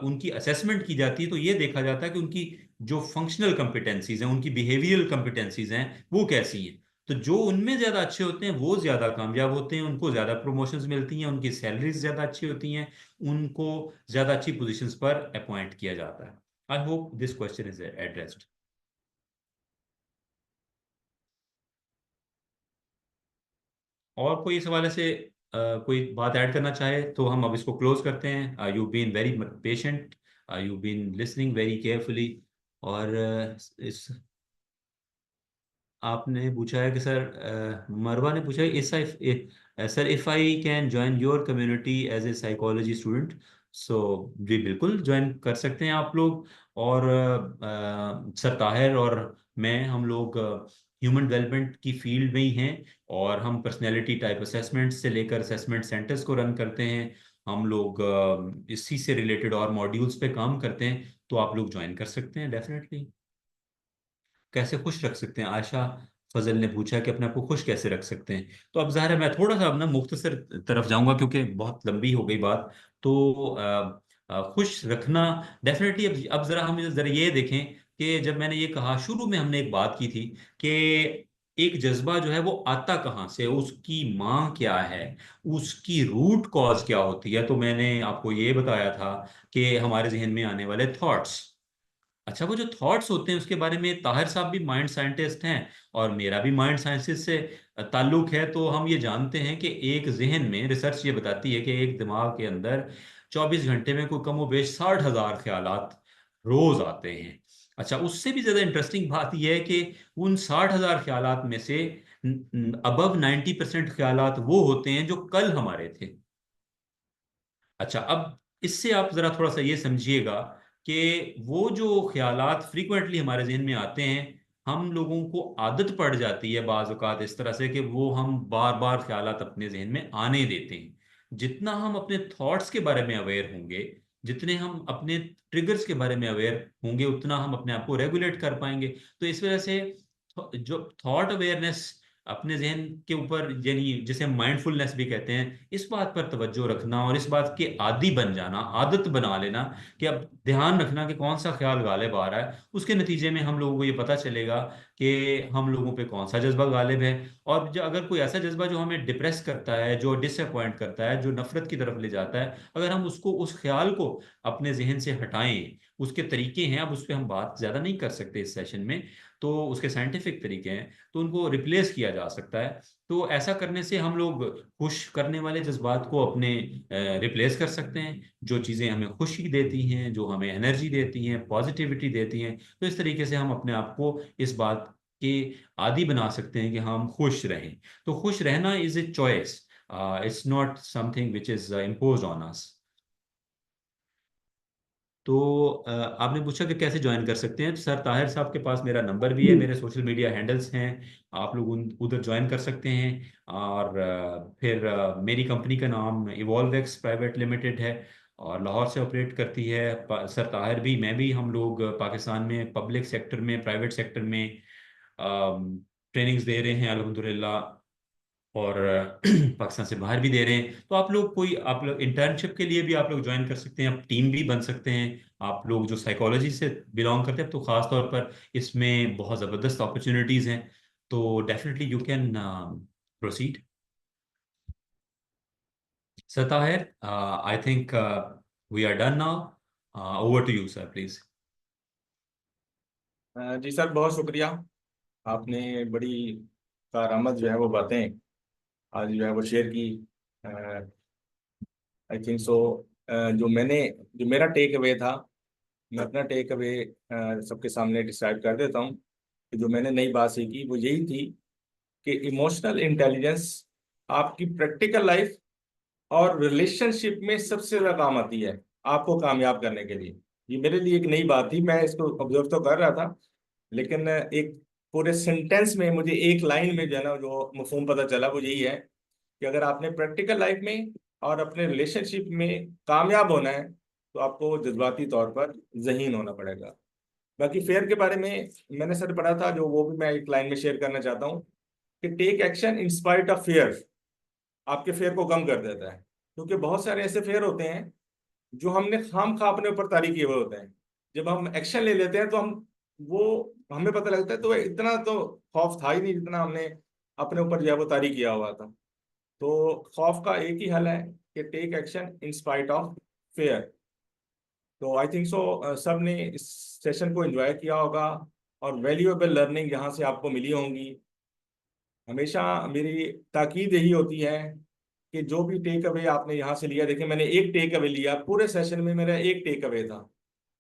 उनकी असेसमेंट की जाती है तो ये देखा जाता है कि उनकी जो फंक्शनल कॉम्पिटेंसीज हैं, उनकी बिहेवियरल कॉम्पिटेंसीज हैं, वो कैसी हैं। तो जो उनमें ज्यादा अच्छे होते हैं वो ज्यादा कामयाब होते हैं, उनको ज्यादा प्रमोशंस मिलती हैं, उनकी सैलरीज ज्यादा अच्छी होती हैं, उनको ज्यादा अच्छी पोजीशंस पर अपॉइंट किया जाता है। I hope this question is addressed. और कोई इस हवाले से कोई बात ऐड करना चाहे तो हम अब इसको क्लोज करते हैं। You been very patient, you been listening very carefully. और इस आपने पूछा है कि सर, मरवा ने पूछा है इस sir, if I can join your community as a psychology student, so जी बिल्कुल ज्वाइन कर सकते हैं आप लोग। और सर ताहिर और मैं, हम लोग ह्यूमन डेवलपमेंट की फील्ड में ही हैं, और हम पर्सनैलिटी टाइप असेसमेंट से लेकर असेसमेंट सेंटर्स को रन करते हैं। हम लोग इसी से रिलेटेड और मॉड्यूल्स पे काम करते हैं, तो आप लोग ज्वाइन कर सकते हैं डेफिनेटली। कैसे खुश रख सकते हैं, आयशा फजल ने पूछा कि अपने आप को खुश कैसे रख सकते हैं। तो अब ज़ाहिर है मैं थोड़ा सा अब ना मुख्तसर तरफ जाऊंगा क्योंकि बहुत लंबी हो गई बात। तो खुश रखना डेफिनेटली, अब ज़रा हम ज़रा ये देखें कि जब मैंने ये कहा, शुरू में हमने एक बात की थी कि एक जज्बा जो है वो आता कहाँ से, उसकी माँ क्या है, उसकी रूट कॉज क्या होती है। तो मैंने आपको ये बताया था कि हमारे जहन में आने वाले थॉट्स। अच्छा, वो जो थॉट्स होते हैं उसके बारे में ताहिर साहब भी माइंड साइंटिस्ट हैं, और मेरा भी माइंड साइंसिस से ताल्लुक है। तो हम ये जानते हैं कि एक जहन में, रिसर्च ये बताती है कि एक दिमाग के अंदर 24 घंटे में कोई कम व बेश 60,000 ख्यालात रोज आते हैं। अच्छा, उससे भी ज्यादा इंटरेस्टिंग बात यह है कि उन 60,000 ख्यालात में से अबव 90% ख्यालात वो होते हैं जो कल हमारे थे। अच्छा, अब इससे आप जरा थोड़ा सा ये समझिएगा कि वो जो ख्यालात फ्रीक्वेंटली हमारे जहन में आते हैं, हम लोगों को आदत पड़ जाती है बाज़ औक़ात इस तरह से कि वो हम बार बार ख्यालात अपने जहन में आने देते हैं। जितना हम अपने थॉट्स के बारे में अवेयर होंगे, जितने हम अपने ट्रिगर्स के बारे में अवेयर होंगे, उतना हम अपने आप को रेगुलेट कर पाएंगे। तो इस वजह से जो थॉट अवेयरनेस अपने जहन के ऊपर, यानी जिसे हम माइंडफुलनेस भी कहते हैं, इस बात पर तवज्जो रखना और इस बात के आदी बन जाना, आदत बना लेना कि अब ध्यान रखना कि कौन सा ख्याल गालिब आ रहा है। उसके नतीजे में हम लोगों को ये पता चलेगा कि हम लोगों पे कौन सा जज्बा गालिब है। और जो अगर कोई ऐसा जज्बा जो हमें डिप्रेस करता है, जो डिसअपॉइंट करता है, जो नफरत की तरफ ले जाता है, अगर हम उसको, उस ख्याल को अपने जहन से हटाएं, उसके तरीके हैं, अब उस पर हम बात ज़्यादा नहीं कर सकते इस सेशन में, तो उसके साइंटिफिक तरीके हैं, तो उनको रिप्लेस किया जा सकता है। तो ऐसा करने से हम लोग खुश करने वाले जज्बात को अपने रिप्लेस कर सकते हैं। जो चीज़ें हमें खुशी देती हैं, जो हमें एनर्जी देती हैं, पॉजिटिविटी देती हैं, तो इस तरीके से हम अपने आप को इस बात के आदी बना सकते हैं कि हम खुश रहें। तो खुश रहना is a choice, it's not something which is imposed on us. तो आपने पूछा कि कैसे ज्वाइन कर सकते हैं, तो सर ताहिर साहब के पास मेरा नंबर भी है, मेरे सोशल मीडिया हैंडल्स हैं, आप लोग उधर ज्वाइन कर सकते हैं। और फिर मेरी कंपनी का नाम इवॉल्वेक्स प्राइवेट लिमिटेड है, और लाहौर से ऑपरेट करती है। सर ताहिर भी, मैं भी, हम लोग पाकिस्तान में पब्लिक सेक्टर में, प्राइवेट सेक्टर में ट्रेनिंग्स दे रहे हैं अल्हम्दुलिल्लाह, और पाकिस्तान से बाहर भी दे रहे हैं। तो आप लोग, कोई आप लोग इंटर्नशिप के लिए भी आप लोग ज्वाइन कर सकते हैं, आप टीम भी बन सकते हैं। आप लोग जो साइकोलॉजी से बिलोंग करते हैं तो खास तौर पर इसमें बहुत ज़बरदस्त अपॉर्चुनिटीज़ हैं। तो डेफिनेटली यू कैन प्रोसीड। सताहिर, I think we are done now. Over to you sir, please. जी सर, बहुत शुक्रिया। आपने बड़ी कारआमद जो है वो बातें आज जो है वो शेयर की। आई थिंक सो, जो मेरा टेक अवे था, मैं अपना टेक अवे सबके सामने डिस्क्राइब कर देता हूँ। कि जो मैंने नई बात सीखी वो यही थी कि इमोशनल इंटेलिजेंस आपकी प्रैक्टिकल लाइफ और रिलेशनशिप में सबसे ज़्यादा काम आती है आपको कामयाब करने के लिए। ये मेरे लिए एक नई बात थी, मैं इसको ऑब्जर्व तो कर रहा था, लेकिन एक पूरे सेंटेंस में मुझे एक लाइन में जो है ना जो मफहूम पता चला वो यही है कि अगर आपने प्रैक्टिकल लाइफ में और अपने रिलेशनशिप में कामयाब होना है तो आपको जज्बाती तौर पर ज़हीन होना पड़ेगा। बाकी फेयर के बारे में मैंने सर पढ़ा था, जो वो भी मैं एक लाइन में शेयर करना चाहता हूँ कि take action in spite of fear आपके फेयर को कम कर देता है। क्योंकि बहुत सारे ऐसे फेयर होते हैं जो हमने खाम खा अपने ऊपर तारी किए हुए होते हैं। जब हम एक्शन ले लेते हैं तो हम वो हमें पता लगता है तो इतना तो खौफ था ही नहीं जितना हमने अपने ऊपर जो है वो तारी किया हुआ था। तो खौफ का एक ही हल है कि take action in spite of fear. तो आई थिंक सो सब ने इस सेशन को एंजॉय किया होगा और वैल्यूएबल लर्निंग यहाँ से आपको मिली होंगी। हमेशा मेरी ताकीद यही होती है कि जो भी टेक अवे आपने यहाँ से लिया, देखिए मैंने एक टेक अवे लिया, पूरे सेशन में मेरा एक टेक अवे था।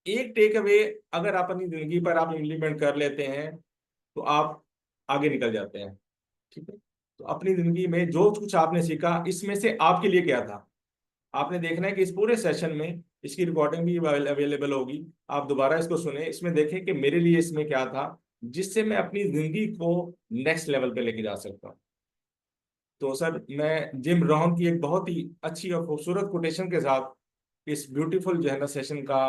एक टेक अवे अगर आप अपनी जिंदगी पर आप इम्प्लीमेंट कर लेते हैं तो आप आगे निकल जाते हैं। ठीक है, तो अपनी जिंदगी में जो कुछ आपने सीखा इसमें से आपके लिए क्या था, आपने देखना है कि इस पूरे सेशन में इसकी रिकॉर्डिंग भी अवेलेबल होगी, आप दोबारा इसको सुने, इसमें देखें कि मेरे लिए इसमें क्या था जिससे मैं अपनी जिंदगी को नेक्स्ट लेवल पे लेके जा सकता हूँ। तो सर मैं जिम रोहन की एक बहुत ही अच्छी और खूबसूरत कोटेशन के साथ इस ब्यूटीफुल जो है ना सेशन का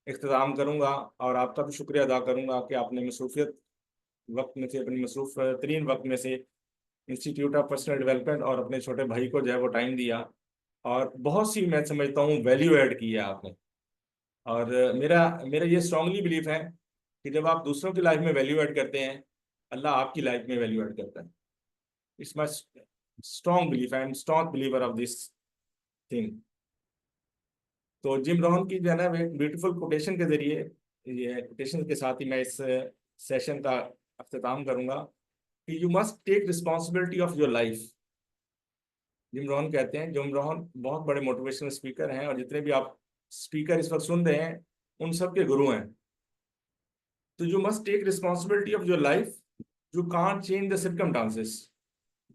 इख्तिताम करूंगा और आपका भी शुक्रिया अदा करूंगा कि आपने मसरूफियत वक्त में से, अपनी मसरूफ तरीन वक्त में से इंस्टीट्यूट ऑफ पर्सनल डेवलपमेंट और अपने छोटे भाई को जो है वो टाइम दिया और बहुत सी मैं समझता हूँ वैल्यू ऐड की है आपने। और मेरा मेरा ये स्ट्रांगली बिलीफ है कि जब आप दूसरों की लाइफ में वैल्यू ऐड करते हैं, अल्लाह आपकी लाइफ में वैल्यू ऐड करता है। It's my strong belief, I am strong believer of this thing. तो जिम रोहन की जो है ना ब्यूटीफुल कोटेशन के जरिए, ये कोटेशन के साथ ही मैं इस सेशन का अख्तिताम करूंगा कि you must take responsibility of your life. Jim Rohn कहते हैं, जिम रोहन बहुत बड़े मोटिवेशनल स्पीकर हैं और जितने भी आप स्पीकर इस वक्त सुन रहे हैं उन सब के गुरु हैं। तो you must take responsibility of your life, you can't change the circumstances,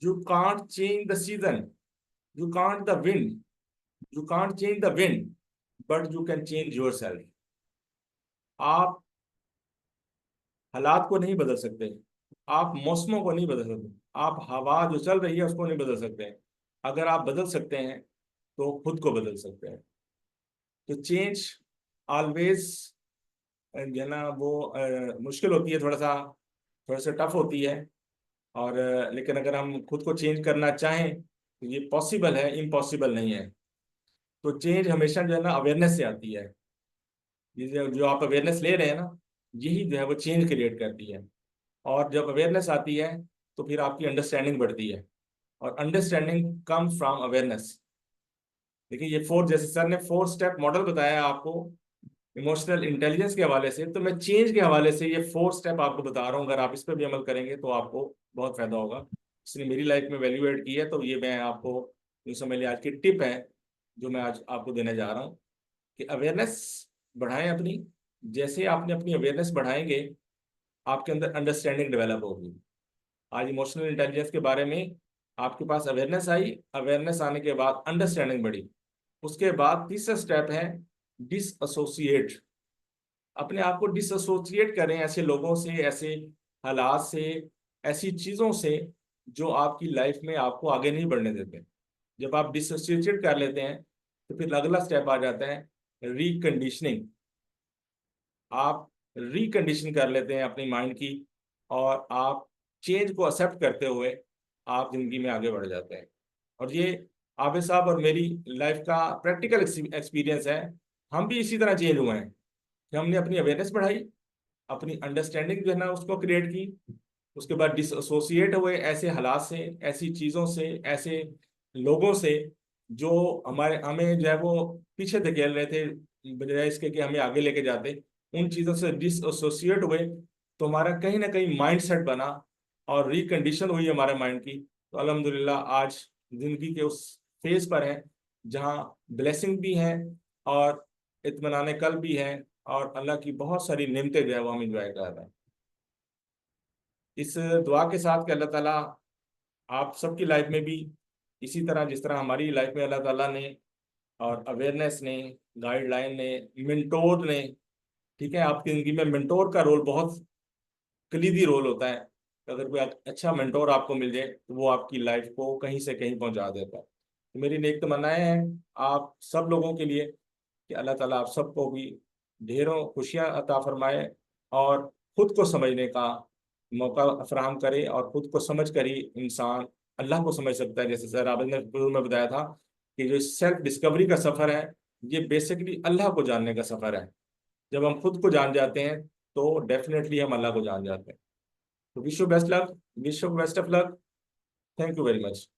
you can't change the season, you can't the wind, you can't change the wind but you can change yourself. आप हालात को नहीं बदल सकते, आप मौसमों को नहीं बदल सकते, आप हवा जो चल रही है उसको नहीं बदल सकते। अगर आप बदल सकते हैं तो खुद को बदल सकते हैं। तो चेंज ऑलवेज जो है ना वो मुश्किल होती है, थोड़ा सा टफ होती है। और लेकिन अगर हम खुद को चेंज करना चाहें तो ये पॉसिबल है, इम्पॉसिबल नहीं है। तो चेंज हमेशा जो है ना अवेयरनेस से आती है। ये जो आप अवेयरनेस ले रहे हैं ना, यही जो है वो चेंज क्रिएट करती है। और जब अवेयरनेस आती है तो फिर आपकी अंडरस्टैंडिंग बढ़ती है और अंडरस्टैंडिंग कम फ्रॉम अवेयरनेस। देखिए ये जैसे सर ने 4 स्टेप मॉडल बताया आपको इमोशनल इंटेलिजेंस के हवाले से, तो मैं चेंज के हवाले से ये 4 स्टेप आपको बता रहा हूँ। अगर आप इस पर भी अमल करेंगे तो आपको बहुत फायदा होगा। इसने मेरी लाइफ में वैल्यू ऐड की है, तो ये मैं आपको यूँ समझ लिया आज की टिप है जो मैं आज आपको देने जा रहा हूँ कि अवेयरनेस बढ़ाएं अपनी। जैसे आपने अपनी अवेयरनेस बढ़ाएंगे आपके अंदर अंडरस्टैंडिंग डेवलप होगी। आज इमोशनल इंटेलिजेंस के बारे में आपके पास अवेयरनेस आई, अवेयरनेस आने के बाद अंडरस्टैंडिंग बढ़ी। उसके बाद तीसरा स्टेप है डिसएसोसिएट। अपने आप को डिसएसोसिएट करें ऐसे लोगों से, ऐसे हालात से, ऐसी चीज़ों से जो आपकी लाइफ में आपको आगे नहीं बढ़ने देते। जब आप डिसएसोसिएट कर लेते हैं तो फिर अगला स्टेप आ जाता है रिकंडीशनिंग। आप रिकंडीशन कर लेते हैं अपनी माइंड की और आप चेंज को एक्सेप्ट करते हुए आप जिंदगी में आगे बढ़ जाते हैं। और ये आबिद साहब और मेरी लाइफ का प्रैक्टिकल एक्सपीरियंस है। हम भी इसी तरह चेंज हुए हैं कि हमने अपनी अवेयरनेस बढ़ाई, अपनी अंडरस्टैंडिंग जो है ना उसको क्रिएट की, उसके बाद डिसएसोसिएट हुए ऐसे हालात से, ऐसी चीज़ों से, ऐसे लोगों से जो हमें जो है वो पीछे धकेल रहे थे बजाय इसके कि हमें आगे लेके जाते। उन चीज़ों से डिसएसोसिएट हुए तो हमारा कहीं ना कहीं माइंड सेट बना और रिकंडीशन हुई हमारे माइंड की। तो अल्हम्दुलिल्लाह आज जिंदगी के उस फेज पर हैं जहाँ ब्लेसिंग भी है और इत्मीनान कल्ब भी है और अल्लाह की बहुत सारी नेमतें जो है वो हम इंजॉय कर रहे हैं। इस दुआ के साथ कि अल्लाह ताला आप सबकी लाइफ में भी इसी तरह जिस तरह हमारी लाइफ में अल्लाह ताला ने और अवेयरनेस ने, गाइडलाइन ने, मेंटोर ने, ठीक है, आपकी जिंदगी में मेंटोर का रोल बहुत कलीदी रोल होता है। अगर कोई अच्छा मेंटोर आपको मिल जाए तो वो आपकी लाइफ को कहीं से कहीं पहुंचा देता है। तो मेरी नेक तमन्नाएं हैं आप सब लोगों के लिए कि अल्लाह ताला आप सबको भी ढेरों खुशियां अता फरमाए और खुद को समझने का मौका फराहम करे। और खुद को समझ कर ही इंसान अल्लाह को समझ सकता है। जैसे सर आपने शुरू में बताया था कि जो सेल्फ डिस्कवरी का सफ़र है ये बेसिकली अल्लाह को जानने का सफ़र है। जब हम खुद को जान जाते हैं तो डेफिनेटली हम अल्लाह को जान जाते हैं। तो wish you best luck, wish you best of luck. Thank you very much.